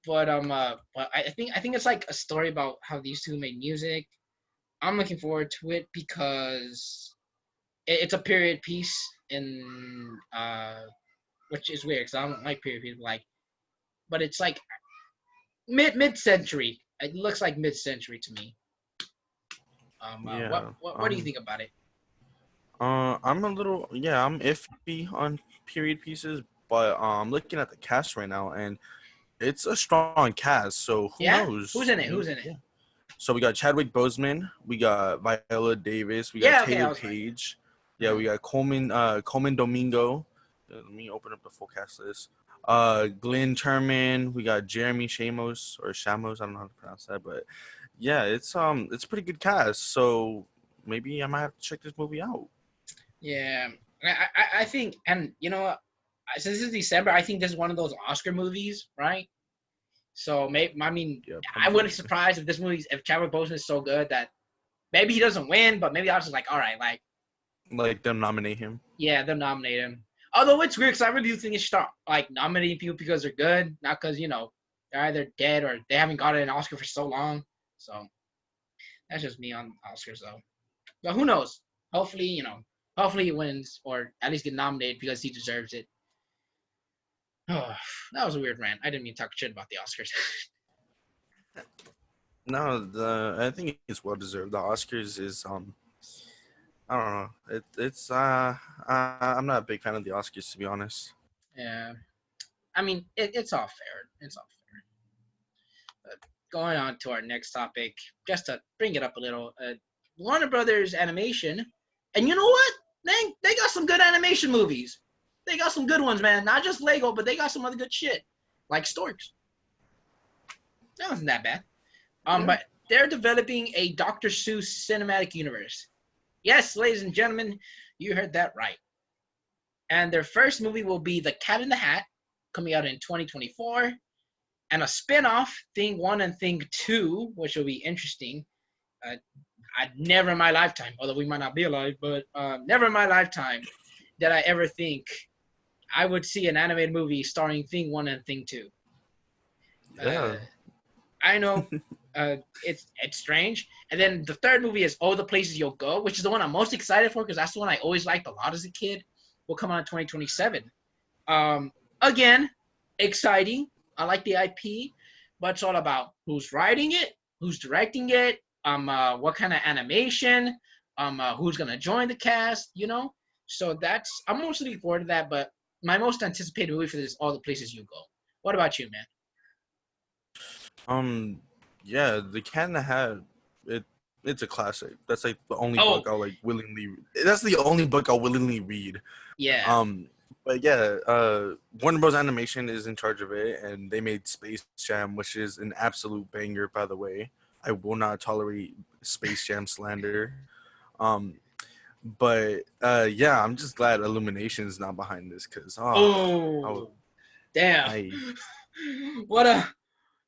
S1: but I think it's like a story about how these two made music. I'm looking forward to it because it's a period piece in which is weird because I don't like period pieces, but it's like mid century. It looks like mid century to me.
S2: Yeah.
S1: What do you think about it?
S2: I'm a little, yeah, I'm iffy on period pieces, but I'm looking at the cast right now, and it's a strong cast. So who
S1: Yeah, who's
S2: knows?
S1: in
S2: I
S1: it? Who's
S2: mean,
S1: in it?
S2: yeah. So we got Chadwick Boseman, we got Viola Davis, we got
S1: Yeah, okay, I
S2: Taylor
S1: was right.
S2: Page, yeah, we got Coleman Domingo. Let me open up the full cast list. Glenn Turman, we got Jeremy Shamos, I don't know how to pronounce that, but yeah, it's a pretty good cast. So maybe I might have to check this movie out.
S1: Yeah, I think, and you know, since this is December, I think this is one of those Oscar movies, right? So maybe I mean,
S2: Yeah,
S1: I wouldn't
S2: probably.
S1: be surprised if Chadwick Boseman is so good that maybe he doesn't win, but maybe I was just like, all right, like
S2: Like them nominate him.
S1: yeah, they'll nominate him. Although it's weird because I really do think it should start like nominating people because they're good, not because they're either dead or they haven't gotten an Oscar for so long. So that's just me on Oscars though. But who knows? Hopefully, hopefully he wins or at least get nominated because he deserves it. Oh, that was a weird rant. I didn't mean to talk shit about the Oscars.
S2: No, I think it's well deserved. The Oscars is I don't know. I'm not a big fan of the Oscars, to be honest.
S1: Yeah, I mean it's all fair. It's all fair. But going on to our next topic, just to bring it up a little, Warner Brothers Animation, and you know what? They got some good animation movies. They got some good ones, man. Not just Lego, but they got some other good shit, like Storks. That wasn't that bad.
S2: Yeah.
S1: But they're developing a Dr. Seuss cinematic universe. Yes, ladies and gentlemen, you heard that right. And their first movie will be The Cat in the Hat, coming out in 2024, and a spin-off, Thing 1 and Thing 2, which will be interesting. Uh, I'd never in my lifetime, although we might not be alive, but never in my lifetime did I ever think I would see an animated movie starring Thing 1 and Thing 2.
S2: Yeah.
S1: I know it's strange. And then the third movie is All the Places You'll Go, which is the one I'm most excited for because that's the one I always liked a lot as a kid. Will come out in 2027. Again, exciting. I like the IP, but it's all about who's writing it, who's directing it, what kind of animation, who's gonna join the cast. So I'm most looking forward to that. But my most anticipated movie for this is All the Places You Go. What about you, man?
S2: Um. Yeah, The Cat in the Hat. It it's a classic. That's like the only
S1: Oh,
S2: book I'll like willingly. That's the only book I'll willingly read.
S1: yeah.
S2: Um. But yeah, Warner Bros. Animation is in charge of it, and they made Space Jam, which is an absolute banger, by the way. I will not tolerate Space Jam slander. Um, but yeah, I'm just glad Illumination's not behind this because
S1: Oh, damn.
S2: I
S1: What a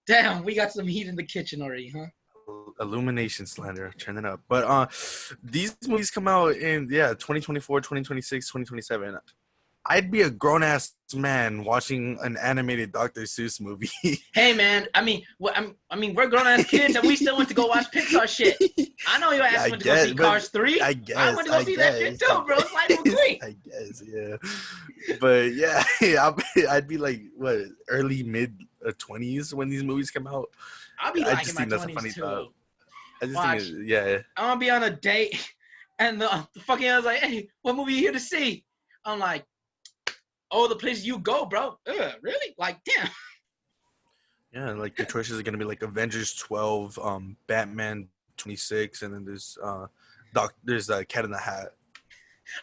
S1: damn. We got some heat in the kitchen already, huh?
S2: Illumination slander, turn it up. But these movies come out in 2024, 2026, 2027. I'd be a grown ass man watching an animated Dr. Seuss movie.
S1: Hey, man. We're grown ass kids, and we still went to go watch Pixar shit. I know your ass
S2: I
S1: went to go see
S2: guess, but
S1: Cars 3.
S2: I
S1: I
S2: guess,
S1: went to go
S2: I
S1: see that shit
S2: guess, I
S1: too, bro. It's Lightning
S2: guess,
S1: McQueen.
S2: I guess, yeah. But yeah, I'd be like, what, early mid 20s when these movies come out.
S1: I'll be
S2: I
S1: like in
S2: just
S1: my
S2: think that's a
S1: 20s
S2: funny
S1: too.
S2: thought. I just think,
S1: Watch.
S2: yeah.
S1: I'm gonna be on a date, and the fucking I was like, hey, what movie you here to see? I'm like, oh, the place you go, bro. Really? Like, damn.
S2: Yeah, like your choices are gonna be like Avengers 12, Batman 26, and then there's Cat in the Hat.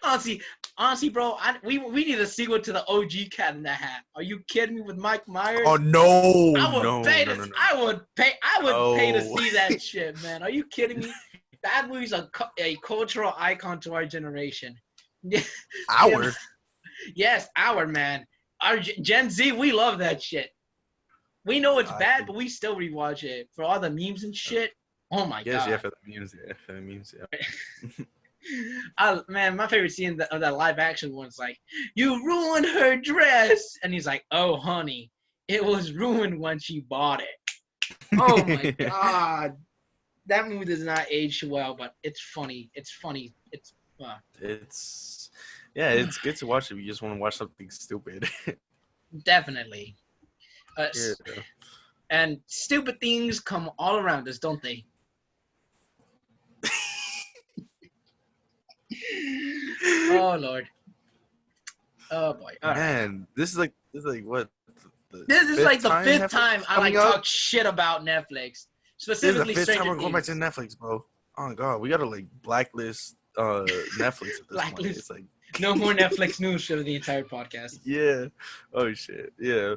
S1: Honestly, bro, we need a sequel to the OG Cat in the Hat. Are you kidding me with Mike
S2: Oh
S1: Myers?
S2: no,
S1: I would
S2: no,
S1: pay
S2: no,
S1: to
S2: no, no,
S1: I would pay to
S2: no.
S1: see that shit, man. Are you kidding me? That movie's a cultural icon to our generation. Yeah,
S2: Our
S1: yes, our man, our Gen Z, we love that shit. We know it's
S2: I
S1: bad,
S2: think,
S1: but we still rewatch it for all the memes and shit. Oh my
S2: yes, yeah,
S1: god.
S2: for the memes, yeah, for the memes, yeah.
S1: Man, my favorite scene of that live action one's like, "You ruined her dress," and he's like, "Oh, honey, it was ruined when she bought it." Oh my god, that movie does not age well, but it's funny. It's funny. It's
S2: It's yeah, it's good to watch if you just want to watch something stupid.
S1: definitely.
S2: Yeah.
S1: And stupid things come all around us, don't they? Oh Lord. Oh boy. All right.
S2: Man, this is like what
S1: This is like the fifth
S2: Netflix
S1: time I
S2: coming
S1: like
S2: up?
S1: talk shit about Netflix,
S2: This is the
S1: specifically
S2: fifth time
S1: Stranger
S2: we're going back
S1: Things.
S2: to Netflix, bro. Oh god, we gotta like blacklist Netflix at this point.
S1: Blacklist.
S2: It's like
S1: No more Netflix news for the entire podcast.
S2: yeah. Oh shit. Yeah.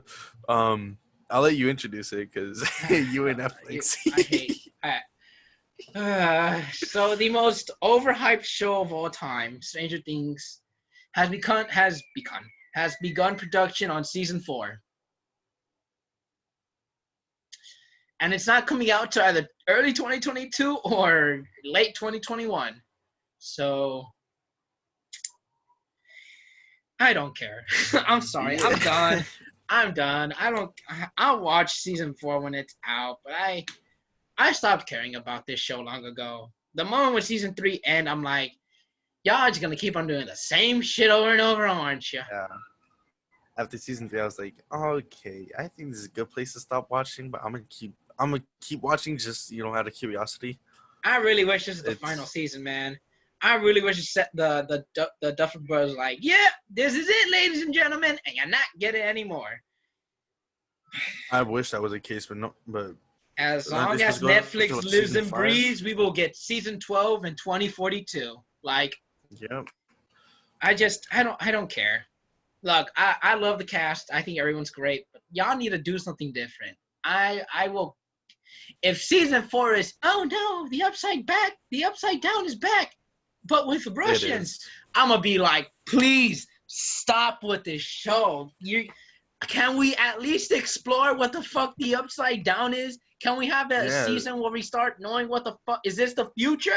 S2: I'll let you introduce it because you and Netflix.
S1: I hate. So the most overhyped show of all time, Stranger Things, has begun production on season 4, and it's not coming out to either early 2022 or late 2021. So I don't care. I'm sorry.
S2: Yeah.
S1: I'm done. I'm done. I'll watch season 4 when it's out, but I stopped caring about this show long ago. The moment when season 3 end, I'm like, y'all just gonna keep on doing the same shit over and over, aren't you?
S2: Yeah. After season 3, I was like, okay, I think this is a good place to stop watching, but I'm gonna keep watching just out of curiosity.
S1: I really wish this is the final season, man. I really wish it set the Duffer Brothers like, yeah, this is it, ladies and gentlemen, and you're not getting it anymore.
S2: I wish that was the case, but no. But
S1: as long as Netflix lives and breathes, we will get season 12 in 2042. Like,
S2: yep.
S1: I don't care. Look, I love the cast. I think everyone's great, but y'all need to do something different. I will. If season 4 is, oh no, the upside down is back, but with Russians, I'm gonna be like, please stop with this show. Can we at least explore what the fuck the upside down is? Can we have a season where we start knowing what the fuck is this the future?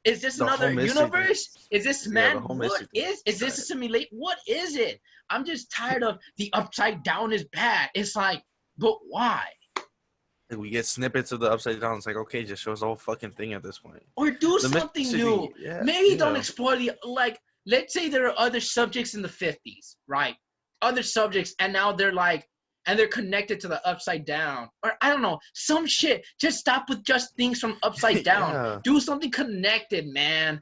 S1: Is this another universe? Is this what is this a simulation? What is it? I'm just tired of the upside down is bad. It's like, but why?
S2: We get snippets of the upside down. It's like, okay, just show us the whole fucking thing at this point.
S1: Or do something new. Maybe don't explore let's say there are other subjects in the 50s, right? Other subjects, and now they're like, and they're connected to the upside down. Or I don't know, some shit. Just stop with just things from upside down. Do something connected, man.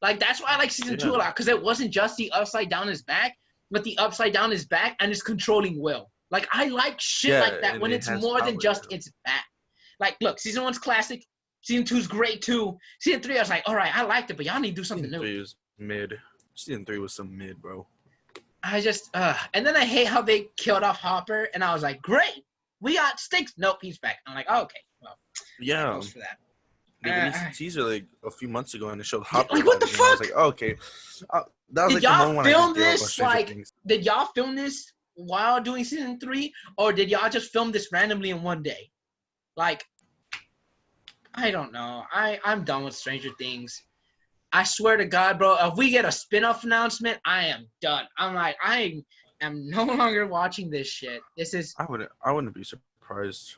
S1: Like, that's why I like season 2 a lot, because it wasn't just the upside down is back, but the upside down is back and it's controlling Will. Like, I like shit like that when it's more than just it's back. Like, look, season 1's classic. Season 2's great, too. Season 3, I was like, all right, I liked it, but y'all need to do something new.
S2: Season 3 was mid. Season 3 was some mid, bro.
S1: I just, and then I hate how they killed off Hopper, and I was like, great, we got Sticks. Nope, he's back. I'm like, oh, okay, well,
S2: yeah.
S1: For that.
S2: They released a teaser like a few months ago, and it showed Hopper.
S1: Like, what the fuck?
S2: I was like, oh, okay. That was
S1: did
S2: like
S1: y'all
S2: the moment
S1: film this? Like, did y'all film this while doing season 3, or did y'all just film this randomly in one day? Like, I don't know. I'm done with Stranger Things. I swear to God, bro, if we get a spin-off announcement, I am done. I'm like, I am no longer watching this shit. This is.
S2: I wouldn't be surprised.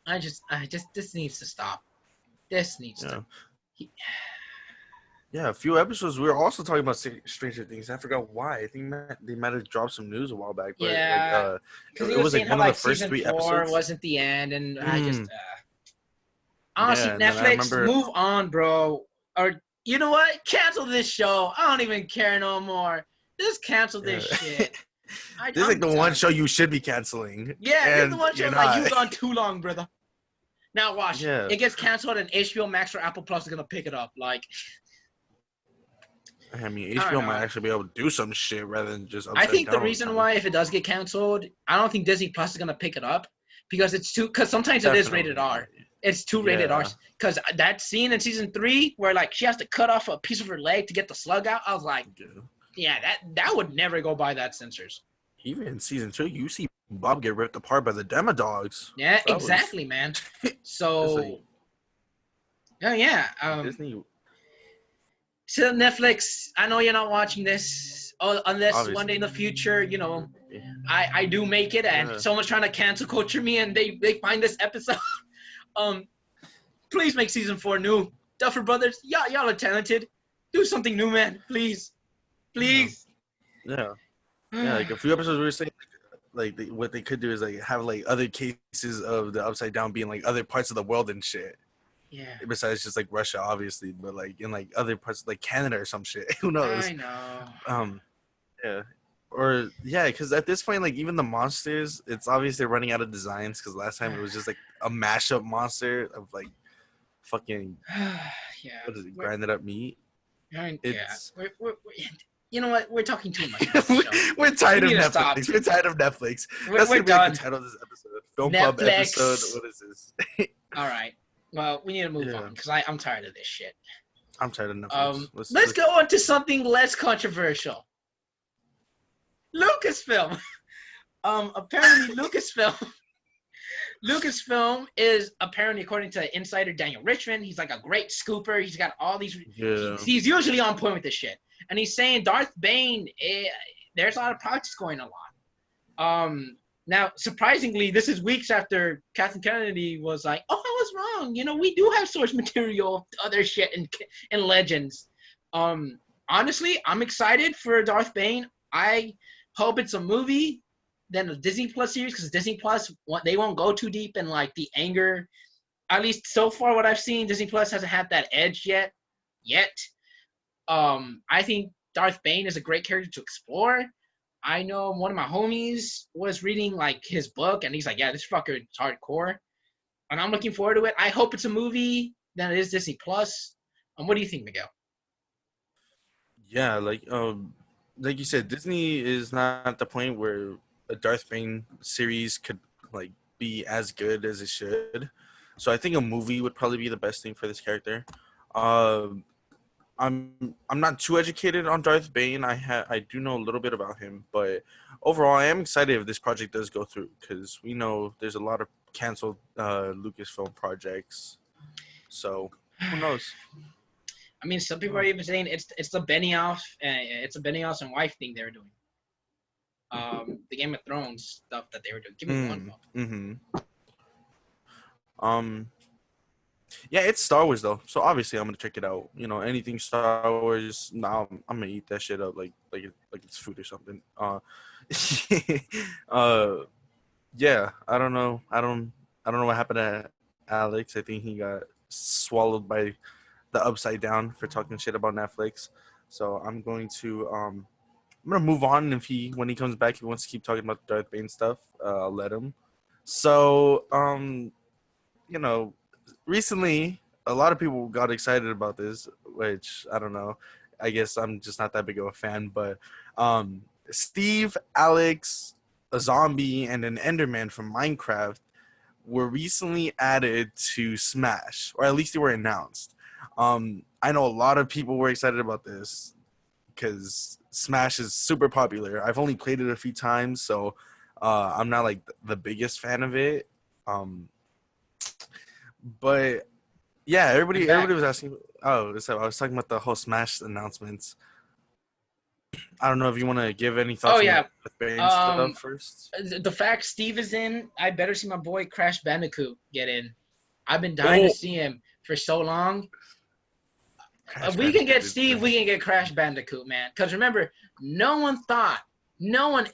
S1: This needs to stop. This needs to.
S2: Yeah, a few episodes. We were also talking about Stranger Things. I forgot why. I think they might have dropped some news a while back. But
S1: yeah,
S2: it was like one of the first 3 episodes.
S1: Wasn't the end, and I just honestly, Netflix, move on, bro. Or you know what? Cancel this show. I don't even care no more. Just cancel this shit.
S2: This is like the one show you should be canceling.
S1: Yeah, this is the one show like you've gone too long, brother. Now watch. It gets canceled, and HBO Max or Apple Plus is gonna pick it up. Like.
S2: I mean, HBO might actually be able to do some shit rather than just.
S1: I think the reason why, if it does get canceled, I don't think Disney Plus is gonna pick it up because it's too. Because sometimes it is rated R. It's too rated R. Because that scene in season 3 where like she has to cut off a piece of her leg to get the slug out, I was like, yeah, that would never go by that censors.
S2: Even in season 2, you see Bob get ripped apart by the Demodogs.
S1: Yeah,
S2: That was
S1: exactly, man.
S2: it's like
S1: So, oh yeah.
S2: Disney,
S1: So Netflix, I know you're not watching this, unless one day in
S2: obviously.
S1: the future, I do make it, and
S2: Yeah.
S1: someone's trying to cancel culture me, and they find this episode. um, please make season 4 new. Duffer Brothers, y'all are talented. Do something new, man. Please,
S2: Yeah.
S1: please.
S2: Yeah. Yeah. Like a few episodes we were saying, what they could do is like have like other cases of the upside down being like other parts of the world and shit.
S1: Yeah,
S2: Besides just like Russia, obviously, but like in like other parts like Canada or some shit. Who knows?
S1: I know.
S2: Um, yeah. Or yeah, because at this point, like even the monsters, it's obvious they're running out of designs. Because last time it was just like a mashup monster of like fucking
S1: Yeah,
S2: what is it, grinded up meat.
S1: yeah.
S2: It's
S1: We're you know what? We're talking too much about this show.
S2: we're tired
S1: We
S2: of
S1: need to stop.
S2: Netflix. We're tired of Netflix.
S1: We're
S2: That's gonna be like
S1: done.
S2: the title of this episode. Film Club
S1: Netflix.
S2: episode. What is this?
S1: All right. Well, we need to move
S2: Yeah.
S1: on because I'm tired of this shit.
S2: I'm tired of Netflix.
S1: Let's go on to something less controversial. Lucasfilm. Apparently Lucasfilm is apparently, according to insider Daniel Richmond, he's like a great scooper. He's got all these.
S2: Yeah.
S1: He's usually on point with this shit, and he's saying Darth Bane. There's a lot of projects going along. Now, surprisingly, this is weeks after Kathleen Kennedy was like, "Oh, I was wrong. We do have source material of other shit and Legends." Honestly, I'm excited for Darth Bane. I hope it's a movie than a Disney Plus series, because Disney Plus, they won't go too deep in like the anger. At least so far, what I've seen, Disney Plus hasn't had that edge yet. I think Darth Bane is a great character to explore. I know one of my homies was reading like his book, and he's like, "Yeah, this fucker is hardcore," and I'm looking forward to it. I hope it's a movie than it is Disney Plus. What do you think, Miguel?
S2: Yeah, like you said, Disney is not at the point where a Darth Bane series could like be as good as it should. So I think a movie would probably be the best thing for this character. Um, I'm not too educated on Darth Bane. I do know a little bit about him, but overall, I am excited if this project does go through because we know there's a lot of canceled Lucasfilm projects. So who knows?
S1: I mean, some people are even saying it's the Benioff, it's a Benioff and wife thing they were doing. The Game of Thrones stuff that they were doing. Give me one moment.
S2: Yeah, it's Star Wars though, so obviously I'm gonna check it out. Anything Star Wars, now I'm gonna eat that shit up like it's food or something. Yeah, I don't know. I don't know what happened to Alex. I think he got swallowed by the upside down for talking shit about Netflix. So I'm going to move on. When he comes back, if he wants to keep talking about the Darth Bane stuff, I'll let him. So recently a lot of people got excited about this, which I don't know. I guess I'm just not that big of a fan, but Steve, Alex, a zombie, and an Enderman from Minecraft were recently added to Smash, or at least they were announced. I know a lot of people were excited about this because Smash is super popular. I've only played it a few times, so I'm not like the biggest fan of it. But yeah, everybody was asking. Oh, so I was talking about the whole Smash announcements. I don't know if you want to give any thoughts.
S1: Oh yeah,
S2: on the Bane stuff first.
S1: The fact Steve is in, I better see my boy Crash Bandicoot get in. I've been dying to see him for so long. If we can get Steve, we can get Crash Bandicoot, man. Because remember, no one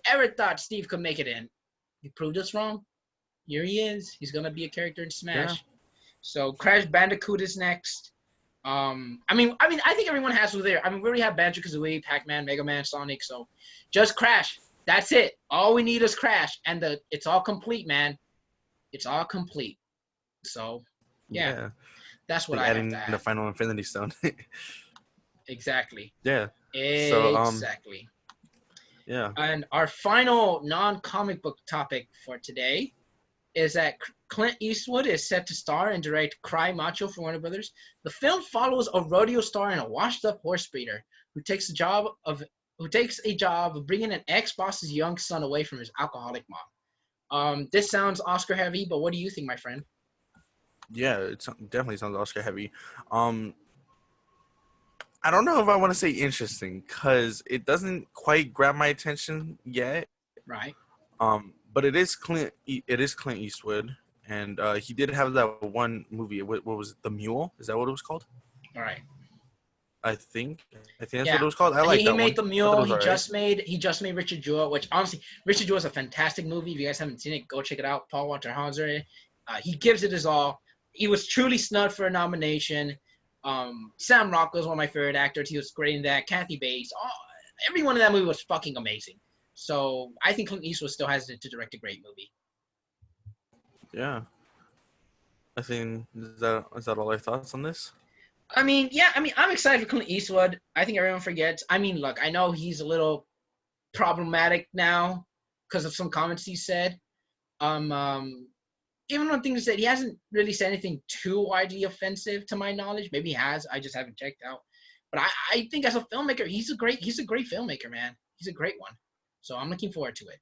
S1: ever thought Steve could make it in. He proved us wrong. Here he is. He's gonna be a character in Smash. Yeah. So Crash Bandicoot is next. I think everyone has who there. I mean, we already have Banjo-Kazooie, Pac-Man, Mega Man, Sonic. So just Crash. That's it. All we need is Crash, and it's all complete, man. It's all complete. So yeah. That's what I
S2: adding
S1: have to
S2: the final Infinity Stone.
S1: Exactly.
S2: Yeah.
S1: Exactly.
S2: Yeah.
S1: And our final non-comic book topic for today is that Clint Eastwood is set to star and direct Cry Macho for Warner Brothers. The film follows a rodeo star and a washed-up horse breeder who takes a job of bringing an ex-boss's young son away from his alcoholic mom. This sounds Oscar heavy, but what do you think, my friend?
S2: Yeah, it definitely sounds Oscar heavy. Um, I don't know if I want to say interesting because it doesn't quite grab my attention yet.
S1: Right.
S2: But it is Clint. It is Clint Eastwood, and he did have that one movie. What was it? The Mule? Is that what it was called?
S1: All right.
S2: I think. I think that's what
S1: Yeah.
S2: it was called. I like
S1: He
S2: that
S1: made
S2: one.
S1: The
S2: I thought it
S1: Mule.
S2: was alright.
S1: He just made Richard Jewell, which honestly, Richard Jewell is a fantastic movie. If you guys haven't seen it, go check it out. Paul Walter Hauser. He gives it his all. He was truly snubbed for a nomination. Sam Rockwell is one of my favorite actors. He was great in that. Kathy Bates. Everyone in that movie was fucking amazing. So I think Clint Eastwood still has it to direct a great movie.
S2: Yeah. I think is that all our thoughts on this?
S1: I mean, yeah, I'm excited for Clint Eastwood. I think everyone forgets. I mean, look, I know he's a little problematic now because of some comments he said. Um, Even on things that he hasn't really said anything too widely offensive to my knowledge. Maybe he has. I just haven't checked out. But I think as a filmmaker, he's a great filmmaker, man. He's a great one. So I'm looking forward to it.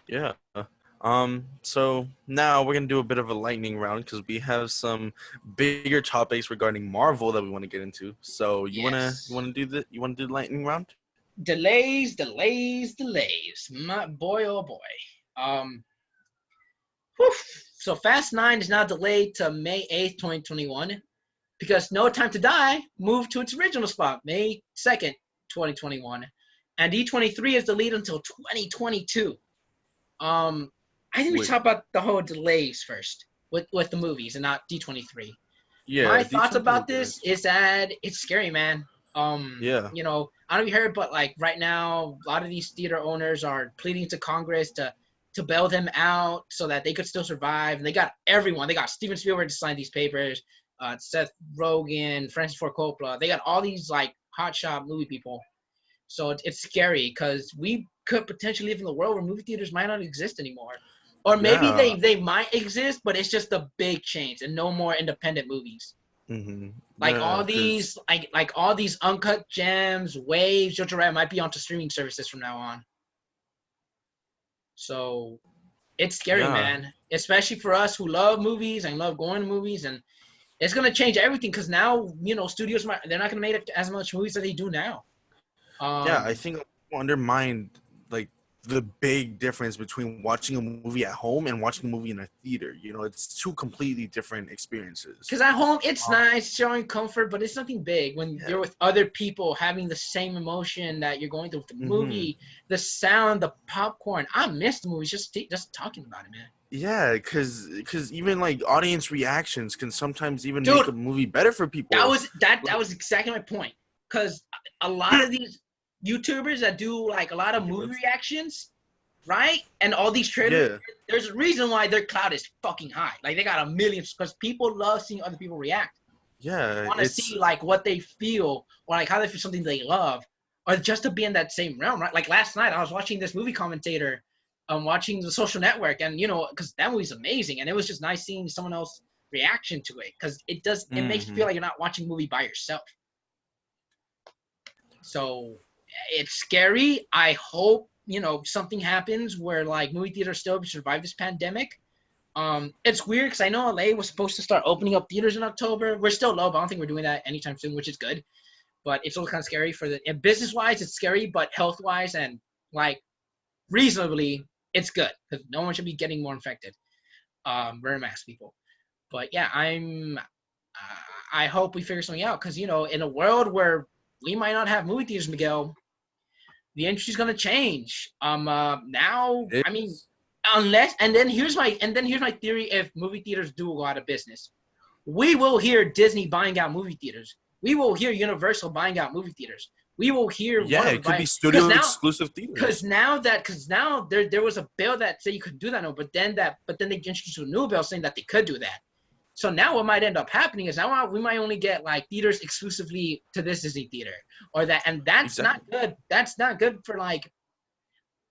S2: Yeah. So now we're gonna do a bit of a lightning round because we have some bigger topics regarding Marvel that we want to get into. So
S1: Yes.
S2: you wanna do the lightning round?
S1: Delays. My boy, oh boy. Um, whew. So Fast 9 is now delayed to May 8th, 2021. Because No Time to Die moved to its original spot, May 2nd, 2021. And D23 is delayed until 2022. I think we
S2: Wait.
S1: talk about the whole delays first with the movies and not D23.
S2: Yeah,
S1: My thoughts
S2: D23 will
S1: about
S2: get
S1: this
S2: into.
S1: is that it's scary, man.
S2: Yeah.
S1: You know, I don't know if you heard, but like right now, a lot of these theater owners are pleading to Congress to bail them out so that they could still survive. And they got everyone. They got Steven Spielberg to sign these papers, Seth Rogen, Francis Ford Coppola. They got all these like hotshot movie people. So it's scary because we could potentially live in a world where movie theaters might not exist anymore. Or maybe
S2: Yeah.
S1: they might exist, but it's just the big chains and no more independent movies.
S2: Mm-hmm.
S1: Like
S2: Yeah,
S1: all
S2: because
S1: these like all these uncut gems, waves, Jojo Rabbit might be onto streaming services from now on. So it's scary,
S2: yeah,
S1: man. Especially for us who love movies and love going to movies, and it's gonna change everything because now studios they're not gonna make as much movies as they do now.
S2: yeah. I
S1: Um,
S2: think people undermined like the big difference between watching a movie at home and watching a movie in a theater. You know, it's two completely different experiences.
S1: Because at home it's
S2: Uh,
S1: nice showing comfort, but it's nothing big when
S2: yeah.
S1: you're with other people having the same emotion that you're going through with the
S2: Mm-hmm.
S1: movie, the sound, the popcorn. I miss the movies just talking about it, man.
S2: Yeah, because even like audience reactions can sometimes even make
S1: Dude,
S2: a movie better for people.
S1: that
S2: Like,
S1: was exactly my point. Because a lot of these YouTubers that do like a lot of
S2: okay,
S1: movie
S2: let's.
S1: reactions, right? And all these trailers,
S2: Yeah,
S1: there's a reason why their cloud is fucking high. Like they got a million because people love seeing other people react.
S2: yeah.
S1: Want to
S2: It's
S1: see like what they feel or like how they feel something they love or just to be in that same realm, right? Like last night I was watching this movie commentator watching The Social Network, and because that movie's amazing, and it was just nice seeing someone else reaction to it because it makes you
S2: mm-hmm.
S1: feel like you're not watching a movie by yourself. So it's scary. I hope something happens where like movie theaters still survive this pandemic. It's weird because I know LA was supposed to start opening up theaters in October. We're still low, but I don't think we're doing that anytime soon, which is good. But it's also kind of scary and business wise, it's scary, but health wise and like reasonably, it's good because no one should be getting more infected. Wear a mask, people. But yeah, I hope we figure something out because in a world where we might not have movie theaters, Miguel, the industry's gonna change. Now,
S2: It
S1: I mean,
S2: is.
S1: unless and then here's my theory: if movie theaters do go out of business, we will hear Disney buying out movie theaters. We will hear Universal buying out movie theaters. We will hear
S2: Yeah,
S1: Warner
S2: it could
S1: buy
S2: be
S1: because
S2: studio
S1: now
S2: exclusive theaters.
S1: because now there was a bill that said you could do that no, but then they introduced a new bill saying that they could do that. So now what might end up happening is now we might only get like theaters exclusively to this Disney theater or that, and that's not
S2: Exactly.
S1: good. That's not good for like,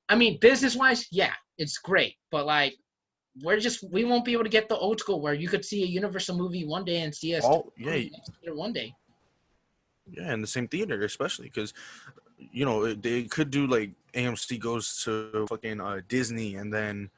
S1: I mean, business wise, yeah, it's great, but like we won't be able to get the old school where you could see a Universal movie one day and see a Star
S2: All
S1: Wars
S2: yeah,
S1: movie next year one day.
S2: yeah, in the same theater, especially because you know, they could do like AMC goes to fucking Disney, and then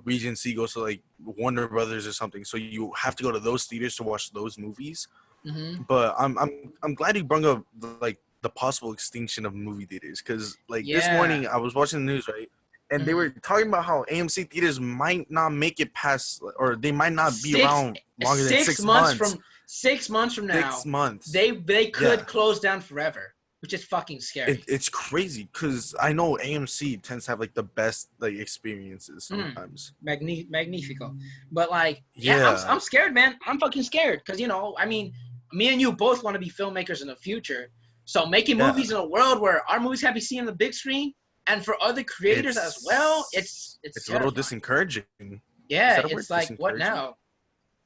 S2: Regency goes to like Warner Brothers or something. So you have to go to those theaters to watch those movies.
S1: Mm-hmm.
S2: But I'm glad you brought up like the possible extinction of movie theaters, because like this
S1: Yeah.
S2: morning I was watching the news, right, and they
S1: Mm-hmm.
S2: were talking about how AMC theaters might not make it past, or they might not be
S1: Six
S2: around longer than
S1: six
S2: 6
S1: months
S2: months.
S1: from 6 months from
S2: 6
S1: now,
S2: months.
S1: they
S2: Yeah.
S1: could close down forever, which is fucking scary.
S2: It's crazy because I know AMC tends to have like the best like experiences sometimes.
S1: Magnifico. But like, yeah,
S2: Yeah,
S1: I'm scared, man. I'm fucking scared because I mean, me and you both want to be filmmakers in the future. So making
S2: yeah.
S1: movies in a world where our movies can be seen on the big screen and for other creators as well, it's
S2: It's a little
S1: terrifying.
S2: disencouraging. Is
S1: Yeah,
S2: that a word?
S1: it's like what
S2: Disencouraging?
S1: now?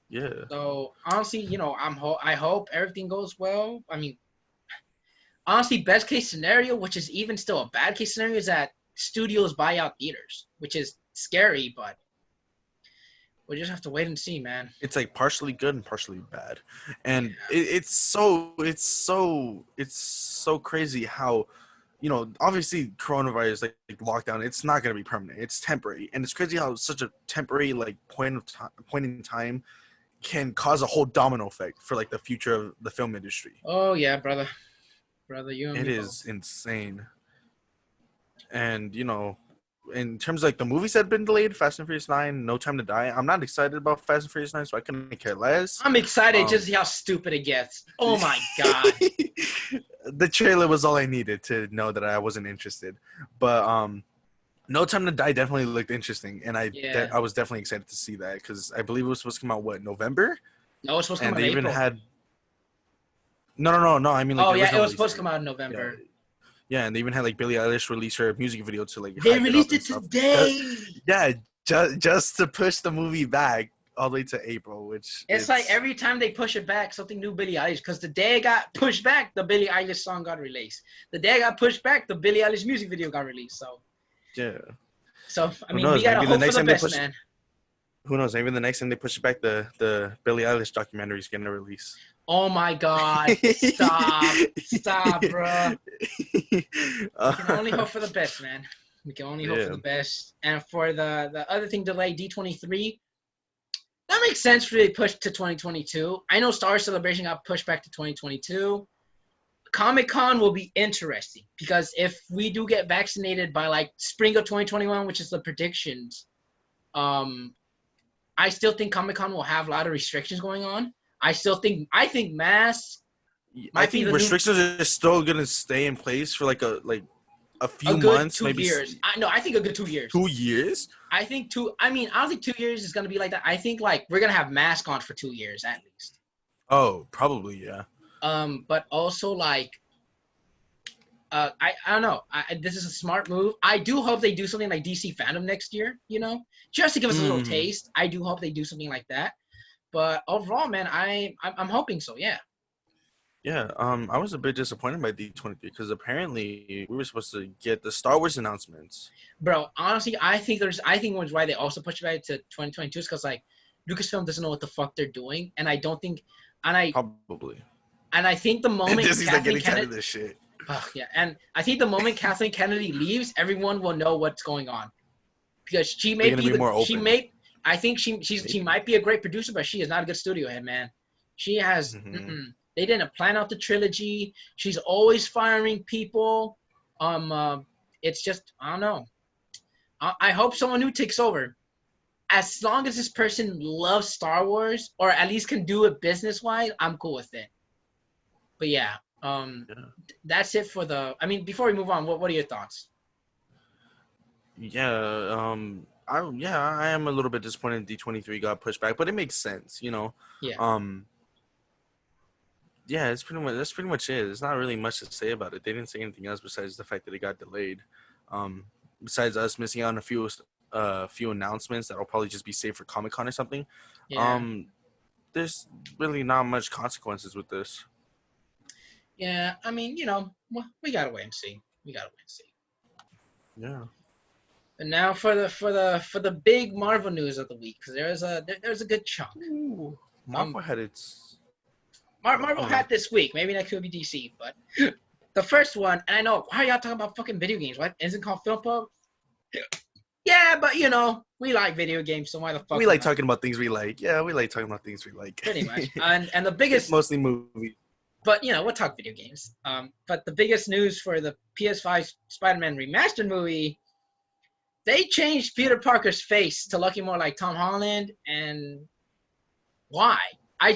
S2: Yeah.
S1: So honestly, I hope everything goes well. I mean, honestly, best case scenario, which is even still a bad case scenario, is that studios buy out theaters, which is scary, but we just have to wait and see, man.
S2: It's like partially good and partially bad,
S1: Yeah.
S2: and it's so crazy how, you know, obviously coronavirus, like lockdown, it's not going to be permanent, it's temporary, and it's crazy how such a temporary like point in time can cause a whole domino effect for like the future of the film industry.
S1: Oh yeah, brother, you and
S2: It
S1: me
S2: is
S1: both.
S2: insane. And you know, in terms of like the movies that have been delayed, Fast and Furious 9, No Time to Die, I'm not excited about Fast and Furious 9, so I couldn't care less.
S1: I'm excited just
S2: Um,
S1: to see how stupid it gets. Oh my god.
S2: the trailer was all I needed to know that I wasn't interested. But No Time to Die definitely looked interesting, and
S1: Yeah.
S2: I was definitely excited to see that because I believe it was supposed to come out November,
S1: No, it's supposed to come
S2: and
S1: out in
S2: they even
S1: April.
S2: had no. I mean like
S1: Oh
S2: the
S1: yeah, it
S2: original
S1: was
S2: release
S1: supposed to
S2: date.
S1: come out in
S2: Yeah,
S1: November.
S2: yeah, and they even had like Billie Eilish release her music video to like
S1: They
S2: hype it up
S1: released
S2: and
S1: it
S2: stuff.
S1: today.
S2: Yeah, just to push the movie back all the way to April, which
S1: It's like every time they push it back, something new Billie Eilish. Because the day it got pushed back, the Billie Eilish song got released. The day it got pushed back, the Billie Eilish music video got released.
S2: yeah.
S1: So I
S2: Who
S1: mean, we
S2: knows?
S1: gotta
S2: Maybe the
S1: hope for
S2: next
S1: the
S2: time they
S1: best,
S2: push,
S1: man.
S2: who knows? Maybe the next time they push it back, the Billie Eilish documentary is getting a release.
S1: Oh my God! Stop, bruh. We can only hope for the best, man. We can only hope for
S2: Yeah.
S1: the best. And for the other thing, delay D23. That makes sense for they pushed to 2022. I know Star Wars Celebration got pushed back to 2022. Comic-Con will be interesting because if we do get vaccinated by like spring of 2021, which is the predictions, I still think Comic-Con will have a lot of restrictions going on. I think masks
S2: I
S1: might be
S2: think
S1: the new
S2: restrictions are still gonna stay in place for like a
S1: a
S2: few
S1: good
S2: months,
S1: two
S2: maybe
S1: years. I think a good 2 years.
S2: 2 years.
S1: I think two. I mean, I don't think 2 years is gonna be like that. I think like we're gonna have masks on for 2 years at least.
S2: Oh, probably yeah.
S1: But also like I don't know. This is a smart move. I do hope they do something like DC Fandom next year. Just to give us a little
S2: Mm.
S1: taste. I do hope they do something like that. But overall, man, I'm hoping so. Yeah,
S2: Yeah, I was a bit disappointed by D23 because apparently we were supposed to get the Star Wars announcements.
S1: bro. Honestly, I think why they also pushed it back to 2022 is because like Lucasfilm doesn't know what the fuck they're doing, and I don't think, and
S2: Probably.
S1: I think the moment
S2: Disney's like
S1: Kathleen
S2: getting tired
S1: Kennedy,
S2: of this shit.
S1: oh, yeah, and I think the moment Kathleen Kennedy leaves, everyone will know what's going on because she
S2: They're
S1: may
S2: gonna
S1: be
S2: be more open.
S1: I think she
S2: Maybe.
S1: might be a great producer, but she is not a good studio head, man. She has
S2: Hmm.
S1: they didn't plan out the trilogy. She's always firing people. It's just I don't know. I hope someone new takes over. As long as this person loves Star Wars or at least can do it business wise, I'm cool with it. But yeah,
S2: Yeah.
S1: that's it for the. I mean, before we move on, what are your thoughts?
S2: Yeah. I am a little bit disappointed D23 got pushed back, but it makes sense, you know.
S1: Yeah,
S2: Um. Yeah, that's pretty much it. There's not really much to say about it. They didn't say anything else besides the fact that it got delayed. Um, Besides us missing out on a few announcements that'll probably just be saved for Comic Con or something.
S1: yeah,
S2: Um, there's really not much consequences with this.
S1: yeah. I mean, we gotta wait and see. We gotta wait and see.
S2: Yeah.
S1: And now for the big Marvel news of the week, because there's a good chunk.
S2: Ooh,
S1: Um,
S2: Marvel had its. I
S1: Marvel
S2: don't know.
S1: had this week. Maybe next week will be DC, but the first one, and I know, why are y'all talking about fucking video games? What? Isn't it called Film Pub? Yeah, but you know, we like video games, so why the fuck
S2: We like
S1: not?
S2: talking about things we like. Yeah, we like talking about things we like.
S1: Pretty much. And the
S2: It's
S1: biggest,
S2: mostly movies.
S1: but you know, we'll talk video games. But the biggest news for the PS5 Spider-Man remastered movie, they changed Peter Parker's face to looking more like Tom Holland, and why? I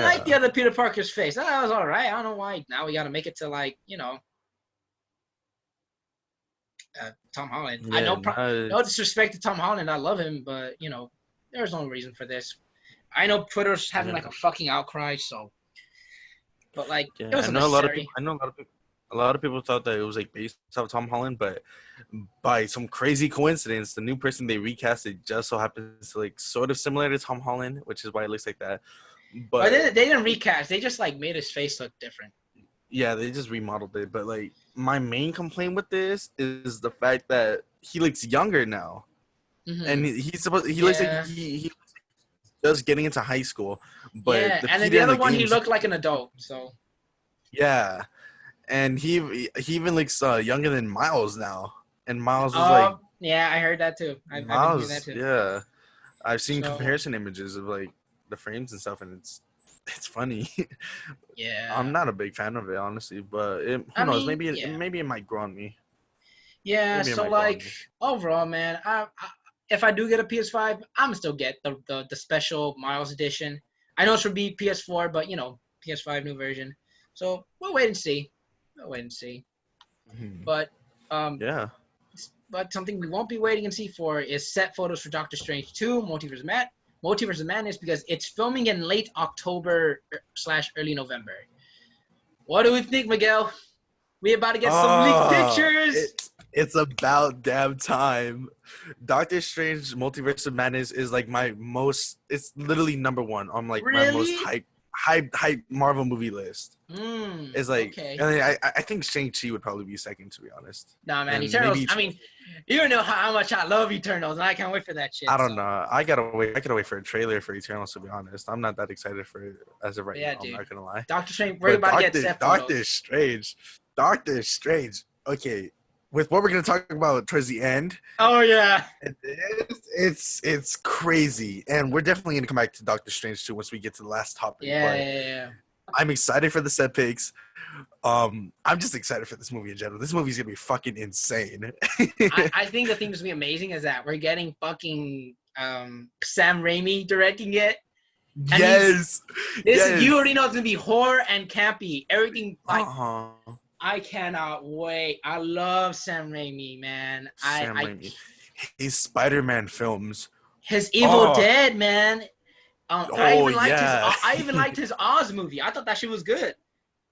S1: like the other Peter Parker's face. That was all right. I don't know why now we got to make it to like, you know, Tom Holland.
S2: Yeah,
S1: I know, no disrespect to Tom Holland. I love him, but you know, there's no reason for this. I know Twitter's having like a fucking outcry, so. But like, it was unnecessary.
S2: A lot of people thought that it was like based off Tom Holland, but by some crazy coincidence, the new person they recasted just so happens to like sort of similar to Tom Holland, which is why it looks like that. But
S1: they didn't recast. They just like made his face look different.
S2: Yeah, they just remodeled it. But like, my main complaint with this is the fact that he looks younger now, and he looks like he just getting into high school. But
S1: yeah, and then the other one, he looked like an adult. So
S2: yeah. And he even looks younger than Miles now. And Miles is like...
S1: Yeah, I heard that too. I've been hearing that too.
S2: Yeah. I've seen comparison images of like the frames and stuff, and it's funny.
S1: Yeah.
S2: I'm not a big fan of it, honestly, but who knows? Maybe it might grow on me.
S1: Yeah, maybe so like overall, man, I if I do get a PS5, I'm gonna still get the special Miles edition. I know it should be PS4, but you know, PS5 new version. So we'll wait and see. But
S2: yeah.
S1: But something we won't be waiting and see for is set photos for Doctor Strange 2, Multiverse of Madness, because it's filming in late October / early November. What do we think, Miguel? We about to get some leaked pictures.
S2: It's about damn time. Doctor Strange Multiverse of Madness is like it's literally number one on like my most hype Marvel movie list. It's like, okay. And I think Shang-Chi would probably be second, to be honest.
S1: Nah, man, Eternals. I mean, you know how much I love Eternals, and I can't wait for that shit.
S2: I don't know. I gotta wait for a trailer for Eternals, to be honest. I'm not that excited for it as of right now. Dude. I'm not gonna lie.
S1: Doctor Strange. We're about to get set photos.
S2: Doctor Strange. Okay, with what we're gonna talk about towards the end.
S1: Oh yeah.
S2: It's crazy, and we're definitely gonna come back to Doctor Strange too once we get to the last topic.
S1: Yeah.
S2: I'm excited for the set pics. I'm just excited for this movie in general. This movie's gonna be fucking insane.
S1: I think the thing that's gonna be amazing is that we're getting fucking Sam Raimi directing it. And
S2: yes.
S1: You already know it's gonna be horror and campy. Everything like I cannot wait. I love Sam Raimi, man. Raimi.
S2: His Spider-Man films.
S1: His Evil Dead, man. I even liked his Oz movie. I thought that shit was good.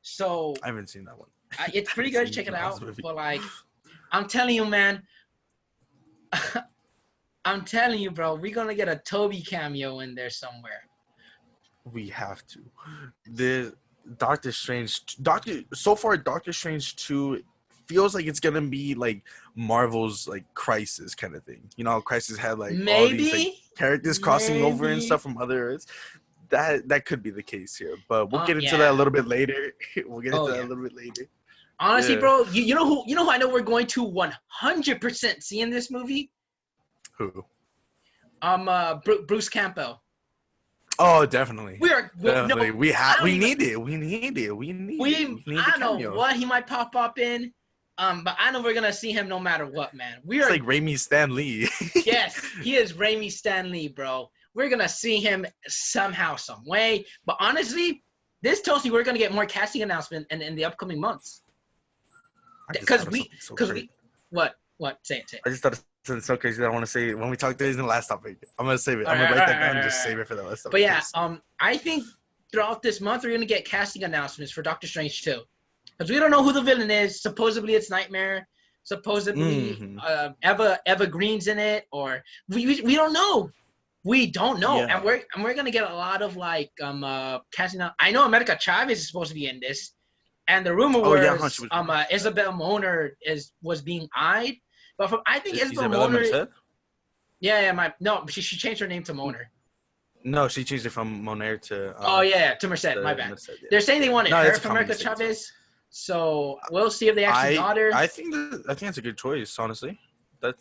S1: So
S2: I haven't seen that one.
S1: It's pretty good. Check it out. But like, I'm telling you, man. I'm telling you, bro. We're gonna get a Toby cameo in there somewhere.
S2: We have to. The Doctor Strange. So far, Doctor Strange 2 feels like it's gonna be like Marvel's like Crisis kind of thing. You know, Crisis had like all these like, characters crossing over and stuff from other Earths. That could be the case here, but we'll get into that a little bit later.
S1: Honestly, bro, you know who I know we're going to 100% see in this movie?
S2: Who?
S1: Bruce Campbell.
S2: Oh, definitely. We need it.
S1: I don't know what he might pop up in. But I know we're gonna see him no matter what, man.
S2: It's like Raimi Stan Lee.
S1: Yes, he is Raimi Stan Lee, bro. We're gonna see him somehow, some way. But honestly, this tells me we're gonna get more casting announcement in the upcoming months. Because what? Say it.
S2: I just thought it's so crazy that I want to say it when we talk. This in the last topic. I'm gonna save it. I'm gonna write that down and just save it for the last topic.
S1: But yeah, I think throughout this month we're gonna get casting announcements for Doctor Strange 2. Because we don't know who the villain is. Supposedly it's Nightmare. Supposedly Eva Green's in it, or we don't know. We don't know, and we're gonna get a lot of like casting out. I know America Chavez is supposed to be in this, and the rumor was Isabel Moner was being eyed, but I think Isabel Moner. She changed her name to Moner.
S2: No, she changed it from Monair to.
S1: Oh yeah, to Merced. My bad.
S2: Merced, yeah.
S1: They're saying they wanted
S2: No,
S1: her
S2: it's a
S1: for
S2: common
S1: America
S2: mistake.
S1: Chavez. So we'll see if they actually got her.
S2: I think that's a good choice. Honestly,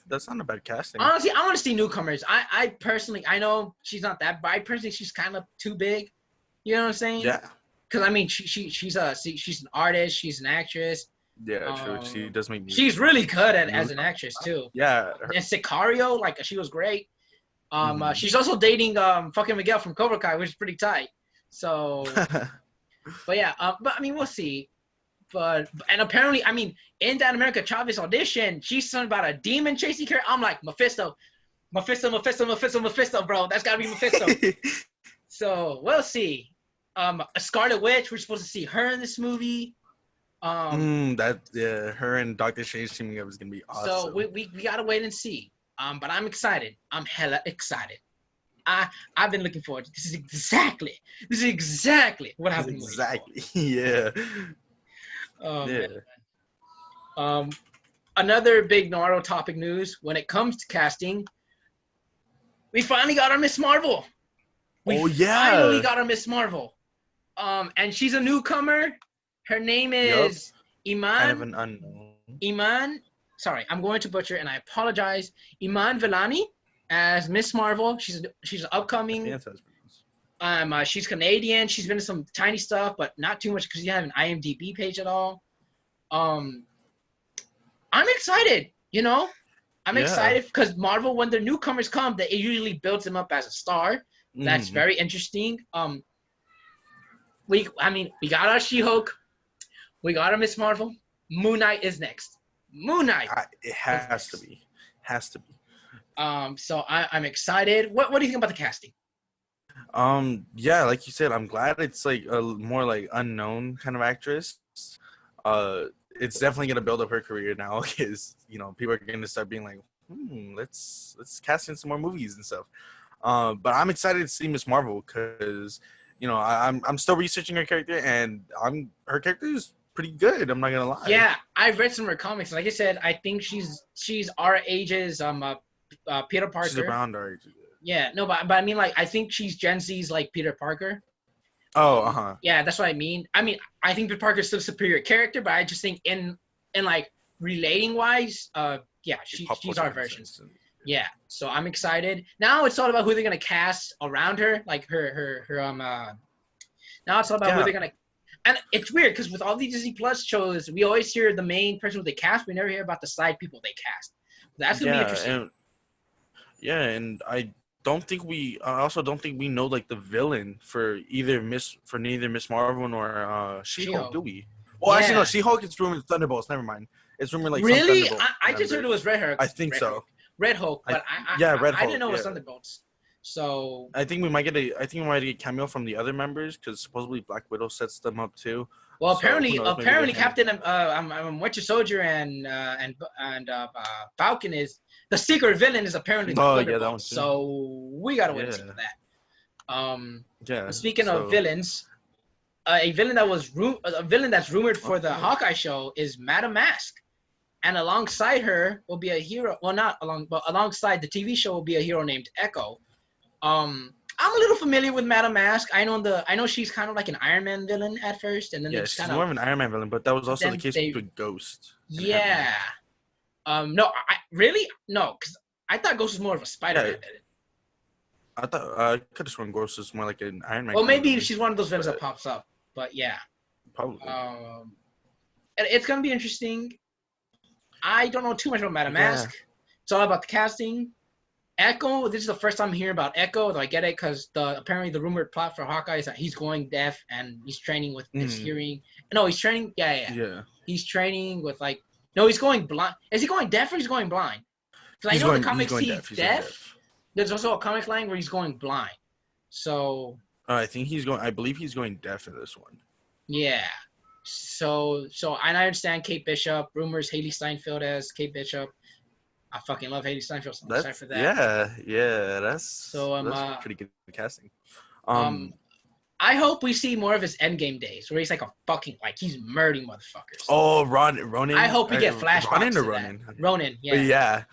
S2: that's not a bad casting.
S1: Honestly, I want to see newcomers. I personally, I know she's not that, but I personally, she's kind of too big. You know what I'm saying?
S2: Yeah.
S1: Because I mean, she's an artist. She's an actress.
S2: Yeah, true. She does make music.
S1: She's really good as an actress too.
S2: Yeah.
S1: And Sicario, like she was great. She's also dating fucking Miguel from Cobra Kai, which is pretty tight. So, but yeah, but I mean, we'll see. And apparently, I mean, in that America Chavez audition, she's something about a demon chasing her. I'm like, Mephisto, bro. That's gotta be Mephisto. So we'll see. A Scarlet Witch. We're supposed to see her in this movie.
S2: Her and Doctor Strange teaming up is gonna be awesome.
S1: So we gotta wait and see. But I'm excited. I'm hella excited. I've been looking forward to this. Is exactly what I've been
S2: exactly. Yeah.
S1: Yeah. Another big Naruto topic news when it comes to casting. We finally got our Miss Marvel. We finally got our Miss Marvel. And she's a newcomer. Her name is Iman.
S2: Kind of an unknown.
S1: Iman. Sorry, I'm going to butcher, and I apologize. Iman Vellani as Miss Marvel. She's upcoming. She's Canadian. She's been in some tiny stuff, but not too much because you have an IMDb page at all. I'm excited. You know, I'm excited because Marvel, when the newcomers come, it usually builds them up as a star. That's very interesting. We got our She-Hulk. We got our Miss Marvel. Moon Knight is next. Moon Knight.
S2: It has to be.
S1: So I'm excited. What do you think about the casting?
S2: Yeah, like you said, I'm glad it's like a more like unknown kind of actress. It's definitely gonna build up her career now because people are gonna start being like, let's cast in some more movies and stuff. But I'm excited to see Miss Marvel because I'm still researching her character and her character is pretty good. I'm not gonna lie.
S1: Yeah, I've read some of her comics. Like I said, I think she's our age's Peter Parker.
S2: She's around our age.
S1: Yeah, no, but I mean, like, I think she's Gen Z's like Peter Parker.
S2: Oh,
S1: Yeah, that's what I mean. I mean, I think Peter Parker's still a superior character, but I just think in like relating wise, she's our version. Yeah, so I'm excited. Now it's all about who they're gonna cast around her, like her Now it's all about who they're gonna. And it's weird because with all these Disney Plus shows, we always hear the main person who they cast. We never hear about the side people they cast. That's gonna be interesting.
S2: And I also don't think we know like the villain for neither Miss Marvel nor She-Hulk, do we? Well, actually no, She-Hulk is rumored Thunderbolts. Never mind. It's rumored like
S1: really.
S2: Some
S1: I just heard it was Red Hulk.
S2: I think so.
S1: Red Hulk, but
S2: Red Hulk,
S1: I didn't know it was Thunderbolts. So
S2: I think we might get a cameo from the other members because supposedly Black Widow sets them up too.
S1: Well, apparently Captain Winter Soldier and Falcon is the secret villain is apparently the Thunderbolts. That one too. So we gotta wait and see for that. Speaking of villains, a villain that's rumored for the Hawkeye show is Madame Mask. And alongside her will be a hero. Well, not along, but alongside the TV show will be a hero named Echo. I'm a little familiar with Madame Mask. I know she's kind of like an Iron Man villain at first, and then
S2: she's more of an Iron Man villain. But that was also the case with Ghost.
S1: Yeah. No, because I thought Ghost was more of a Spider-Man villain.
S2: I thought I could have sworn Ghost was more like an Iron Man.
S1: Well, maybe she's one of those villains that pops up. But yeah.
S2: Probably.
S1: It's gonna be interesting. I don't know too much about Madame Mask. It's all about the casting. Echo, this is the first time I'm hearing about Echo, though I get it because apparently the rumored plot for Hawkeye is that he's going deaf and he's training with his hearing. No, he's training. Yeah. He's training with he's going blind. Is he going deaf or he's going blind? Because I know in the comics he's deaf. There's also a comic line where he's going blind. So.
S2: I believe he's going deaf in this one.
S1: Yeah. So and I understand Kate Bishop. Rumors Haley Steinfeld as Kate Bishop. I fucking love Haley Steinfeld. So I'm excited for that.
S2: Yeah. That's pretty good casting.
S1: I hope we see more of his Endgame days where he's like he's murdering motherfuckers.
S2: Oh, Ronin.
S1: I hope we get flashbacks.
S2: Ronin or Ronin?
S1: Ronin, yeah.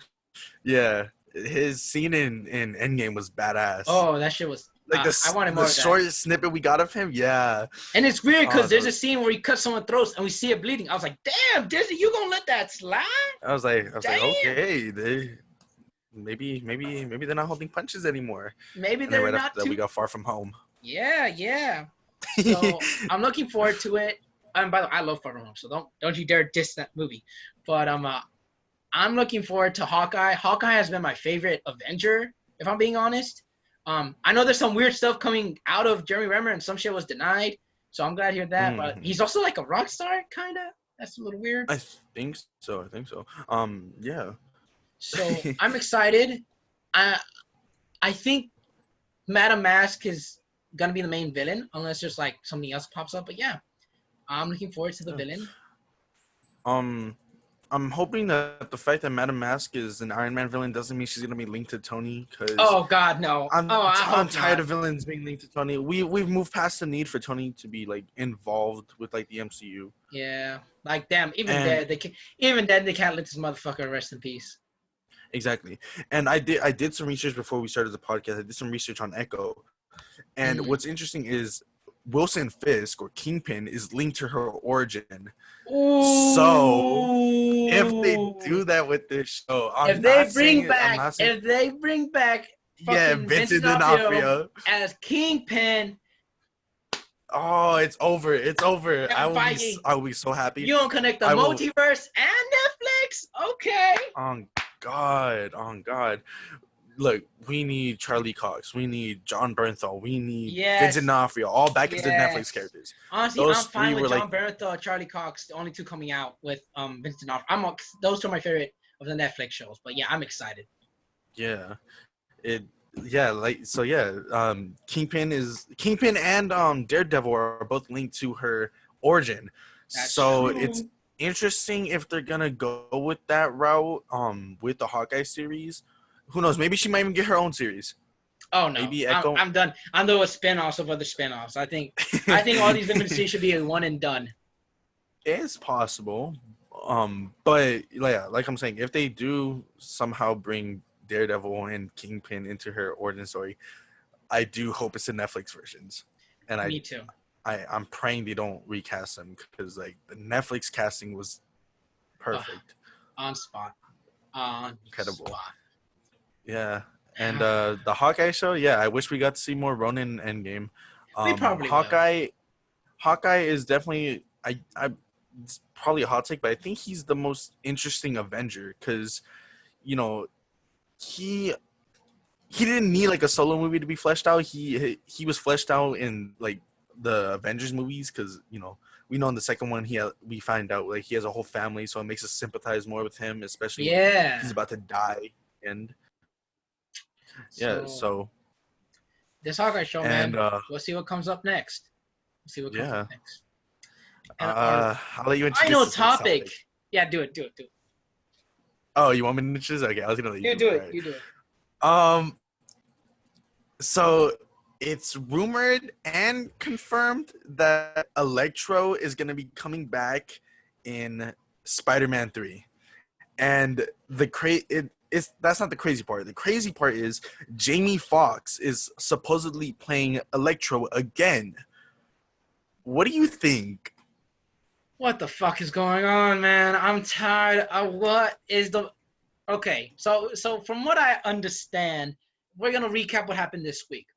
S2: Yeah. his scene in Endgame was badass.
S1: Oh, that shit was.
S2: Like
S1: I wanted more
S2: the
S1: of that.
S2: short snippet we got of him, yeah.
S1: And it's weird because there's
S2: no.
S1: a scene where he cuts someone's throat and we see it bleeding. I was like, damn, Disney, you gonna let that slide?
S2: I was like,
S1: Damn.
S2: okay, maybe they're not holding punches anymore.
S1: Maybe
S2: And then
S1: they're
S2: right
S1: not
S2: after that, we got Far From Home.
S1: Yeah. So I'm looking forward to it. And by the way, I love Far From Home, so don't you dare diss that movie. But I'm looking forward to Hawkeye. Hawkeye has been my favorite Avenger, if I'm being honest. I know there's some weird stuff coming out of Jeremy Renner and some shit was denied. So I'm glad to hear that.
S2: Mm-hmm.
S1: But he's also like a rock star, kind of. That's a little weird.
S2: I think so. Yeah.
S1: So I'm excited. I think Madame Mask is gonna be the main villain, unless there's like something else pops up. But yeah, I'm looking forward to the villain.
S2: I'm hoping that the fact that Madame Mask is an Iron Man villain doesn't mean she's gonna be linked to Tony. Cause
S1: Oh God, no!
S2: I'm tired of villains being linked to Tony. We've moved past the need for Tony to be like involved with like the MCU.
S1: Yeah, like damn, then they can't let this motherfucker rest in peace.
S2: Exactly, and I did some research before we started the podcast. I did some research on Echo, and what's interesting is Wilson Fisk or Kingpin is linked to her origin.
S1: Ooh.
S2: So if they do that with this show, if they
S1: bring back
S2: Vincent D'Onofrio
S1: as Kingpin.
S2: Oh, it's over. I will be so happy.
S1: You don't connect the multiverse and Netflix? Okay.
S2: On God. Look, we need Charlie Cox. We need John Bernthal. We need Vincent D'Onofrio. All back into Netflix characters.
S1: Honestly, I'm fine with John Bernthal and Charlie Cox, the only two coming out with Vincent D'Onofrio. Those two are my favorite of the Netflix shows. But yeah, I'm excited.
S2: Yeah. Kingpin and Daredevil are both linked to her origin. That's true. It's interesting if they're gonna go with that route with the Hawkeye series. Who knows? Maybe she might even get her own series.
S1: Oh no! Maybe Echo. I'm done. I'm done with spinoffs of other spinoffs. I think all these different series should be a one and done.
S2: It's possible, but yeah, like I'm saying, if they do somehow bring Daredevil and Kingpin into her origin story, I do hope it's the Netflix versions. And
S1: Me too.
S2: I'm praying they don't recast them because like the Netflix casting was perfect.
S1: On spot.
S2: Incredible. Spot. Yeah. And the Hawkeye show, yeah, I wish we got to see more Ronin Endgame.
S1: We probably
S2: Hawkeye is definitely it's probably a hot take, but I think he's the most interesting Avenger because, you know, he didn't need like a solo movie to be fleshed out. He was fleshed out in like the Avengers movies because, you know, we know in the second one we find out like he has a whole family, so it makes us sympathize more with him, especially when he's about to die. And so
S1: this Hawkeye show, man. We'll see what comes up next.
S2: I'll let you introduce
S1: final topic. Yeah, do it.
S2: Oh, you want me to introduce? Okay, I was gonna let you
S1: do it.
S2: Right.
S1: You do it.
S2: So it's rumored and confirmed that Electro is gonna be coming back in Spider-Man 3, and that's not the crazy part. The crazy part is Jamie Foxx is supposedly playing Electro again. What do you think?
S1: What the fuck is going on, man? I'm tired of what is the... Okay, so from what I understand, we're going to recap what happened this week.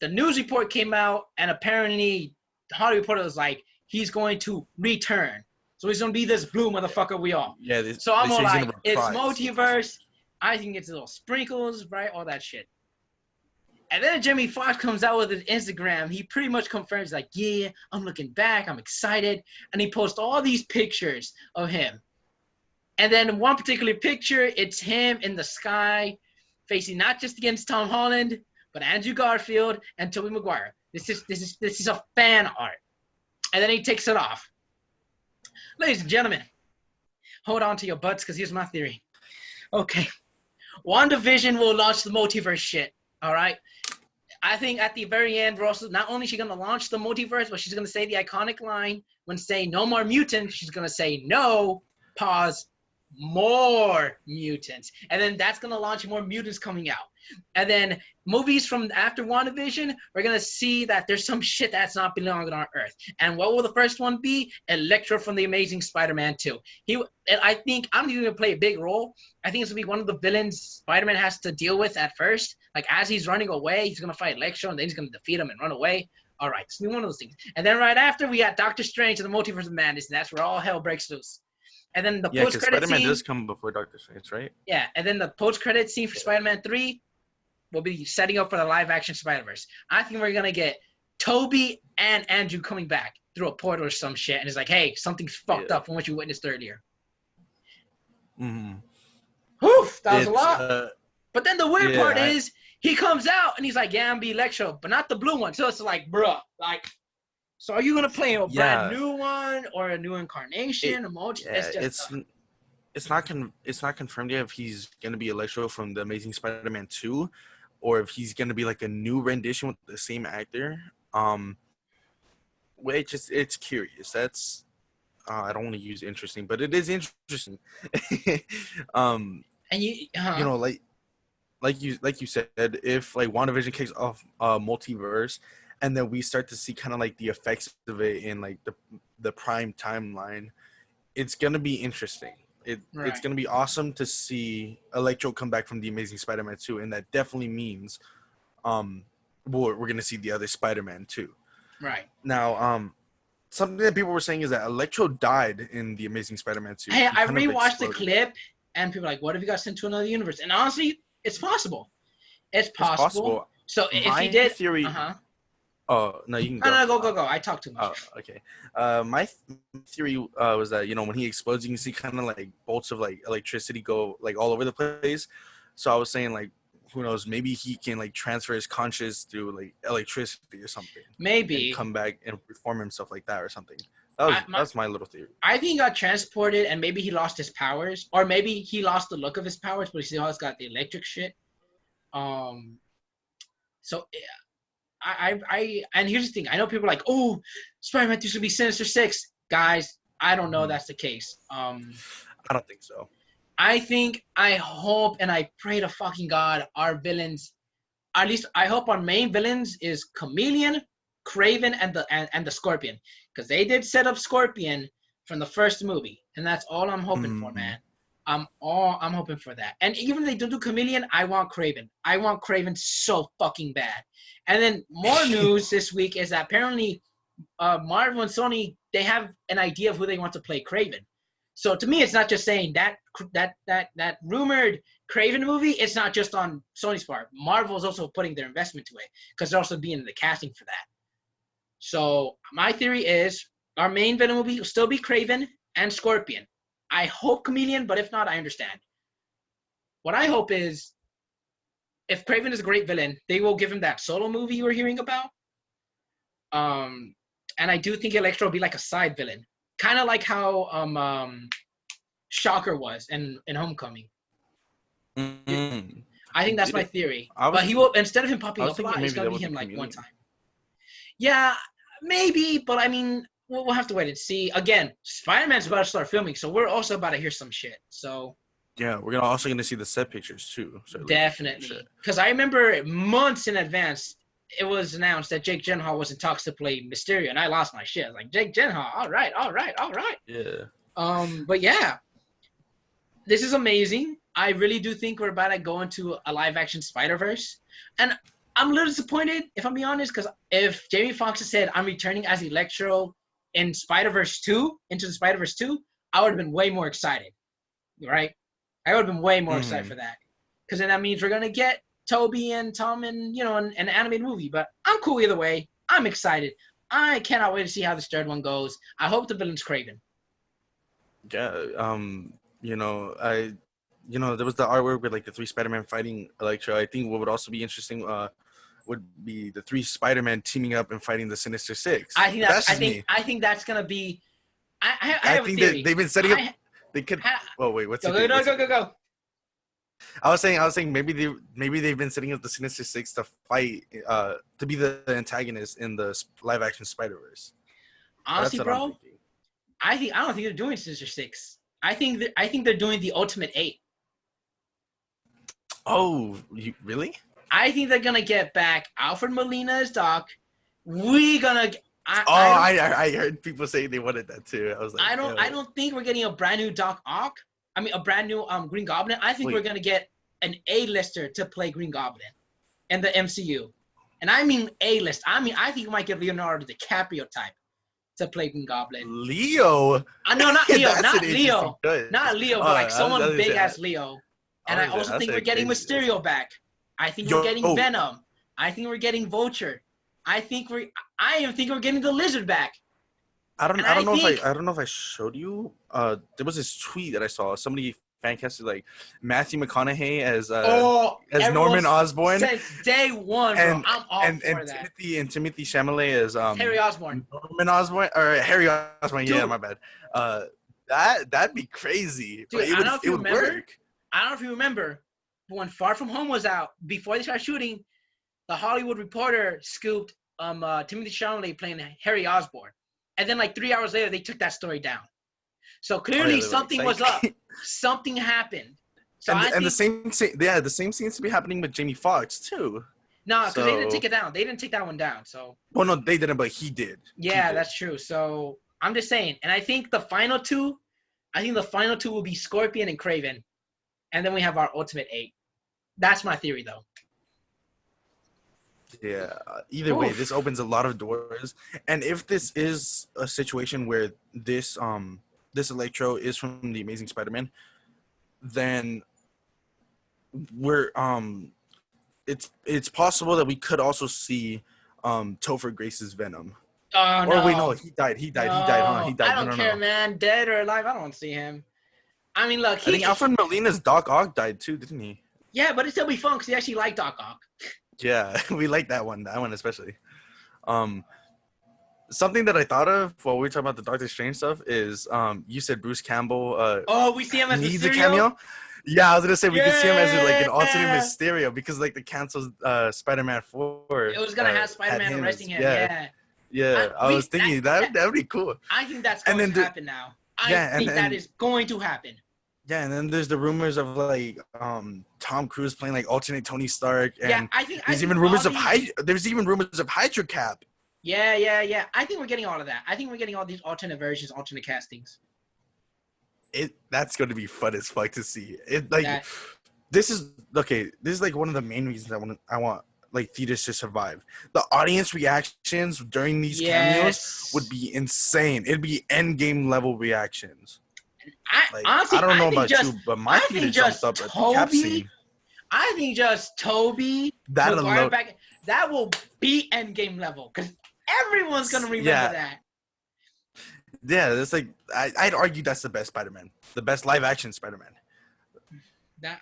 S1: The news report came out, and apparently the Hollywood Reporter was like, he's going to return. So he's going to be this blue motherfucker we are.
S2: Yeah.
S1: So I'm all like, it's multiverse. I think it's little sprinkles, right? All that shit. And then Jamie Foxx comes out with his Instagram. He pretty much confirms, like, yeah, I'm looking back. I'm excited. And he posts all these pictures of him. And then one particular picture, it's him in the sky, facing not just against Tom Holland, but Andrew Garfield and Tobey Maguire. This is a fan art. And then he takes it off. Ladies and gentlemen, hold on to your butts, because here's my theory. Okay. WandaVision will launch the multiverse shit. All right. I think at the very end, we're also not only is she gonna launch the multiverse, but she's gonna say the iconic line when saying no more mutants. She's gonna say no, pause, more mutants. And then that's going to launch more mutants coming out. And then movies from after WandaVision, we're going to see that there's some shit that's not belonging on Earth. And what will the first one be? Electro from The Amazing Spider-Man 2. I think, I'm going to play a big role. I think it's going to be one of the villains Spider-Man has to deal with at first. Like, as he's running away, he's going to fight Electro, and then he's going to defeat him and run away. All right, it's one of those things. And then right after, we got Doctor Strange and the Multiverse of Madness, and that's where all hell breaks loose. And then the post-credit
S2: Spider-Man
S1: scene
S2: does come before Doctor Strange, right?
S1: Yeah, and then the post-credit scene for Spider-Man 3 will be setting up for the live-action Spider-Verse. I think we're going to get Toby and Andrew coming back through a portal or some shit, and it's like, hey, something's fucked up from what you witnessed earlier.
S2: Mm-hmm.
S1: Oof, that was a lot. But then the weird part is, he comes out, and he's like, yeah, I'm be Electro, but not the blue one. So it's like, bruh, like... So are you gonna play a brand new one or a new incarnation?
S2: It's not confirmed yet if he's gonna be Electro from the Amazing Spider-Man 2, or if he's gonna be like a new rendition with the same actor. It's curious. That's I don't want to use interesting, but it is interesting.
S1: And
S2: you know, like you said, if like WandaVision kicks off multiverse. And then we start to see kind of like the effects of it in like the prime timeline. It's gonna be interesting. It's gonna be awesome to see Electro come back from the Amazing Spider-Man 2, and that definitely means, we're gonna see the other Spider-Man too.
S1: Right.
S2: Now, something that people were saying is that Electro died in the Amazing Spider-Man 2.
S1: Hey, I rewatched the clip, and people are like, "What if he got sent to another universe?" And honestly, it's possible. It's possible. So if he did,
S2: theory. Oh, no, you can go.
S1: No, go. I talk too much.
S2: Oh, okay. My theory was that, you know, when he explodes, you can see kind of like bolts of like electricity go like all over the place. So I was saying, like, who knows, maybe he can like transfer his conscious through like electricity or something.
S1: Maybe.
S2: And come back and reform himself like that or something. That's my little theory.
S1: I think he got transported and maybe he lost his powers. Or maybe he lost the look of his powers, but he still has got the electric shit. So, yeah. And here's the thing. I know people are like, oh, Spider-Man 2 should be Sinister Six. Guys, I don't know that's the case.
S2: I don't think so.
S1: I hope, and I pray to fucking God, our villains, at least I hope our main villains is Chameleon, Kraven, and the Scorpion. Because they did set up Scorpion from the first movie. And that's all I'm hoping for, man. I'm hoping for that. And even if they don't do Chameleon, I want Kraven. I want Kraven so fucking bad. And then more news this week is that apparently Marvel and Sony, they have an idea of who they want to play Kraven. So to me, it's not just saying that rumored Kraven movie, it's not just on Sony's part. Marvel's also putting their investment to it because they're also being in the casting for that. So my theory is our main villain will still be Kraven and Scorpion. I hope Chameleon, but if not, I understand. What I hope is, if Kraven is a great villain, they will give him that solo movie you were hearing about. And I do think Electro will be like a side villain. Kind of like how Shocker was in Homecoming.
S2: Mm-hmm.
S1: I think that's my theory. But he will, instead of him popping up a lot, it's going to be him like
S2: Chameleon.
S1: one time. Yeah, maybe, but I mean, we'll have to wait and see. Again, Spider-Man's about to start filming, so we're also about to hear some shit. So
S2: yeah, we're also gonna see the set pictures too. So
S1: definitely, because I remember months in advance it was announced that Jake Gyllenhaal was in talks to play Mysterio, and I lost my shit. I was like, Jake Gyllenhaal, all right.
S2: Yeah.
S1: But yeah, this is amazing. I really do think we're about to go into a live-action Spider-Verse, and I'm a little disappointed, if I'm being honest, because if Jamie Foxx had said I'm returning as Electro in Spider-Verse 2, Into the Spider-Verse 2, I would have been way more excited, right? I would have been way more excited for that. Because then that means we're going to get Toby and Tom and, you know, an animated movie. But I'm cool either way. I'm excited. I cannot wait to see how this third one goes. I hope the villain's Kraven.
S2: Yeah, there was the artwork with like the three Spider-Man fighting Electro. I think what would also be interesting would be the three Spider-Man teaming up and fighting the Sinister Six.
S1: I think that's gonna be. I have
S2: think
S1: a theory.
S2: they've been setting up. They could. Wait. What's
S1: go?
S2: I was saying maybe they've been setting up the Sinister Six to fight to be the antagonist in the live-action Spider-Verse.
S1: Honestly, bro, I don't think they're doing Sinister Six. I think they're doing the Ultimate 8.
S2: Oh, you really?
S1: I think they're gonna get back Alfred Molina as Doc. We gonna.
S2: Oh,
S1: I
S2: I heard people say they wanted that too. I was like,
S1: I don't think we're getting a brand new Doc Ock. I mean, a brand new Green Goblin. I think we're
S2: wait.
S1: gonna get an A-lister to play Green Goblin in the MCU, and I mean A-list. I mean, I think we might get Leonardo DiCaprio type to play Green Goblin.
S2: Leo.
S1: No, not Leo,
S2: That's
S1: not
S2: an interesting
S1: Leo,
S2: choice.
S1: not Leo, but like
S2: I
S1: someone
S2: was
S1: big
S2: say,
S1: as Leo. And I also think we're getting
S2: crazy.
S1: Mysterio back. I think we're getting Venom. I think we're getting Vulture. I even think we're getting the Lizard back.
S2: I don't know if I showed you. There was this tweet that I saw. Somebody fan casted like Matthew McConaughey as Norman Osborn
S1: since day one, bro. I'm all for that.
S2: Timothy Chalamet as
S1: Harry Osborn.
S2: Norman Osborn or Harry Osborn.
S1: Dude.
S2: Yeah, my bad. That'd be crazy.
S1: Dude,
S2: But it would work.
S1: I don't know if you remember, but when Far From Home was out, before they started shooting, the Hollywood Reporter scooped Timothy Chalamet playing Harry Osborn. And then like 3 hours later, they took that story down. So clearly something was up. Something happened. So
S2: the same seems to be happening with Jamie Foxx too.
S1: No, because they didn't take it down. They didn't take that one down. So.
S2: Well, no, they didn't, but he did.
S1: Yeah, that's true. So I'm just saying, and I think the final two will be Scorpion and Kraven, and then we have our Ultimate 8. That's my theory, though.
S2: Yeah. Either way, this opens a lot of doors, and if this is a situation where this Electro is from the Amazing Spider-Man, then we're it's possible that we could also see Topher Grace's Venom.
S1: Oh no!
S2: Or wait, no, he died. He died.
S1: I don't care, man. Dead or alive, I don't want to see him. I mean, look.
S2: I think Alfred Molina's Doc Ock died too, didn't he?
S1: Yeah, but it still be fun because he actually liked Doc Ock.
S2: Yeah, we like that one. That one especially. Something that I thought of while we were talking about the Doctor Strange stuff is you said Bruce Campbell.
S1: We see him as
S2: needs
S1: Mysterio?
S2: a cameo. Yeah, I was gonna say we could see him as like an alternate Mysterio because like the canceled Spider-Man 4.
S1: It was gonna have Spider-Man arresting him. Yeah.
S2: I was thinking that would be cool.
S1: I think that's going to happen now. I think that is going to happen.
S2: Yeah, and then there's the rumors of like Tom Cruise playing like alternate Tony Stark, and there's even rumors of Hydra Cap.
S1: Yeah. I think we're getting all of that. I think we're getting all these alternate versions, alternate castings.
S2: That's going to be fun as fuck to see. This is like one of the main reasons I want like theaters to survive. The audience reactions during these cameos would be insane. It'd be Endgame level reactions.
S1: Honestly,
S2: I don't know about you, but my theater jumped up at the cap scene.
S1: I think just Toby
S2: that
S1: will be Endgame level because everyone's gonna remember that.
S2: Yeah, it's like I'd argue that's the best Spider-Man, the best live action Spider-Man.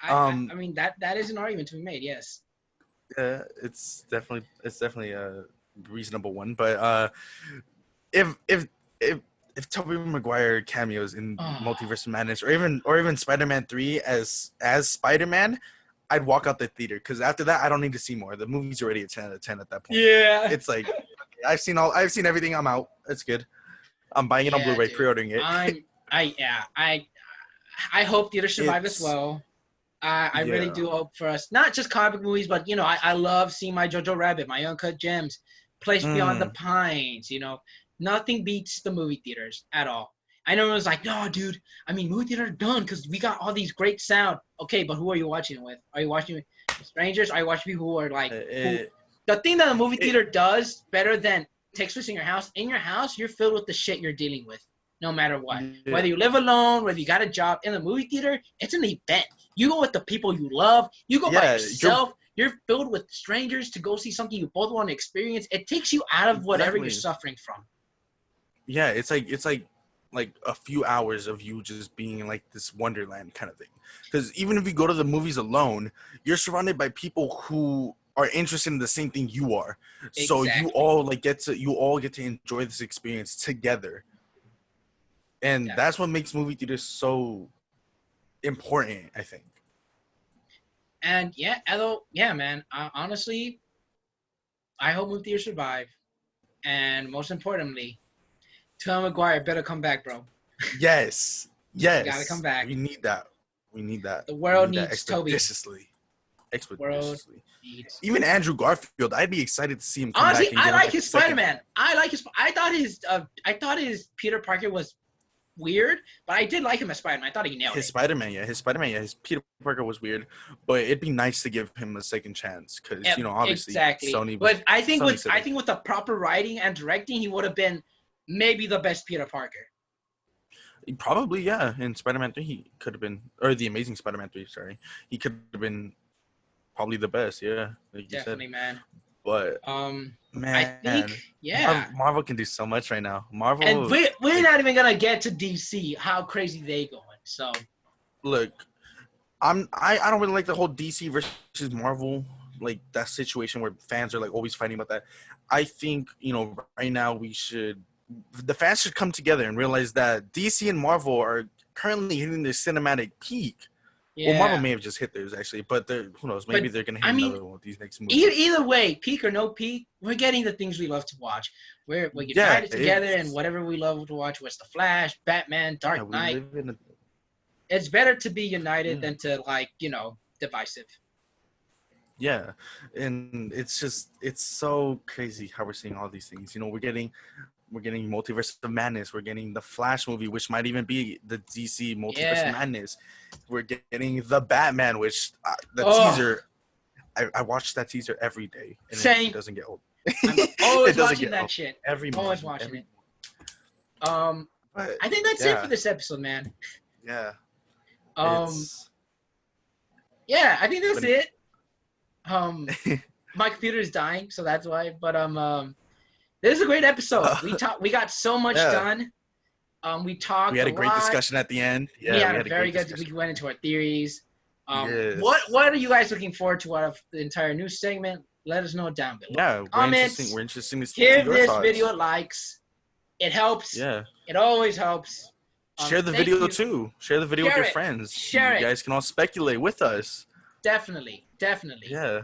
S1: I mean that is an argument to be made. Yes.
S2: Yeah, it's definitely a reasonable one, but if Tobey Maguire cameos in Multiverse of Madness or even Spider-Man 3 as Spider-Man, I'd walk out the theater because after that I don't need to see more. The movie's already a 10 out of 10 at that point.
S1: Yeah,
S2: it's like I've seen everything. I'm out. It's good. I'm buying it on Blu-ray, pre-ordering it.
S1: I hope theaters survive as well. I really do hope for us, not just comic book movies, but I love seeing my Jojo Rabbit, my Uncut Gems, Place Beyond the Pines. Nothing beats the movie theaters at all. I know everyone's like, no, dude. I mean, movie theater done because we got all these great sound. Okay, but who are you watching it with? Are you watching with strangers? Are you watching people who are like? The thing that a movie theater does better than takes place in your house. In your house, you're filled with the shit you're dealing with, no matter what. Yeah. Whether you live alone, whether you got a job. In the movie theater, it's an event. You go with the people you love. You go by yourself. You're filled with strangers to go see something you both want to experience. It takes you out of whatever you're suffering from.
S2: Yeah, it's like a few hours of you just being in like this wonderland kind of thing. Because even if you go to the movies alone, you're surrounded by people who are interested in the same thing you are. Exactly. So you all get to enjoy this experience together. And that's what makes movie theaters so important, I think.
S1: And man, honestly, I hope movie theaters survive. And most importantly, Tobey Maguire better come back, bro.
S2: Yes. Yes,
S1: Gotta come back.
S2: we need that. We need that.
S1: The world
S2: we need that
S1: needs Toby. World
S2: Expeditiously.
S1: needs.
S2: Even Andrew Garfield, I'd be excited to see him come
S1: Honestly,
S2: back and
S1: I
S2: get
S1: like
S2: like
S1: his
S2: a second.
S1: Spider-Man. I thought his Peter Parker was weird, but I did like him as Spider-Man. I thought he nailed
S2: His
S1: it.
S2: Spider-Man, his Peter Parker was weird, but it'd be nice to give him a second chance because
S1: Yeah,
S2: obviously
S1: exactly.
S2: Sony.
S1: But I think
S2: Sony
S1: with the proper writing and directing, he would have been maybe the best Peter Parker.
S2: Probably, yeah. In Spider-Man 3, he could have been, or the Amazing Spider-Man 3, sorry, he could have been probably the best, yeah. Like you
S1: Definitely,
S2: said.
S1: man.
S2: But man,
S1: I think
S2: Marvel can do so much right now. Marvel,
S1: and we're not even gonna get to DC. How crazy they going? So
S2: look, I don't really like the whole DC versus Marvel like that situation where fans are like always fighting about that. I think right now the fans should come together and realize that DC and Marvel are currently hitting their cinematic peak.
S1: yeah.
S2: Well, Marvel may have just hit theirs actually, but who knows? Maybe they're gonna hit another one with these next movies.
S1: Either way, peak or no peak, we're getting the things we love to watch. We're united together, and whatever we love to watch was The Flash, Batman, Dark Knight. It's better to be united than to divisive.
S2: Yeah, and it's so crazy how we're seeing all these things. We're getting Multiverse of Madness. We're getting the Flash movie, which might even be the DC Multiverse of Madness. We're getting the Batman, which teaser. I watch that teaser every day, and
S1: Same.
S2: It doesn't get old.
S1: I'm always watching that shit.
S2: Always
S1: watching it. I think that's it for this episode, man.
S2: Yeah.
S1: Yeah, I think that's it. My computer is dying, so that's why. But this is a great episode. We got so much done. We talked.
S2: We had a great discussion at the end. Yeah,
S1: we had a very good. We went into our theories.
S2: Yes.
S1: What are you guys looking forward to out of the entire news segment? Let us know down below.
S2: Yeah,
S1: comments.
S2: We're interested to see
S1: Give
S2: your
S1: this
S2: thoughts.
S1: video likes. It helps.
S2: Yeah.
S1: It always helps.
S2: Share the video too. Share the video with your friends.
S1: Share it.
S2: You guys can all speculate with us.
S1: Definitely.
S2: Yeah.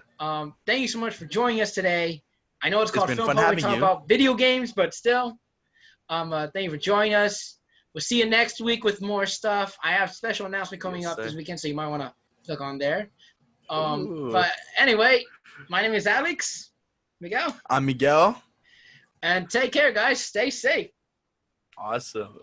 S1: Thank you so much for joining us today. I know it's called
S2: been
S1: Film
S2: fun
S1: Pub. We
S2: having
S1: talk
S2: you.
S1: about video games, but still. Thank you for joining us. We'll see you next week with more stuff. I have a special announcement coming up this weekend, so you might want to click on there. But anyway, my name is Alex. Miguel.
S2: I'm Miguel.
S1: And take care, guys. Stay safe.
S2: Awesome.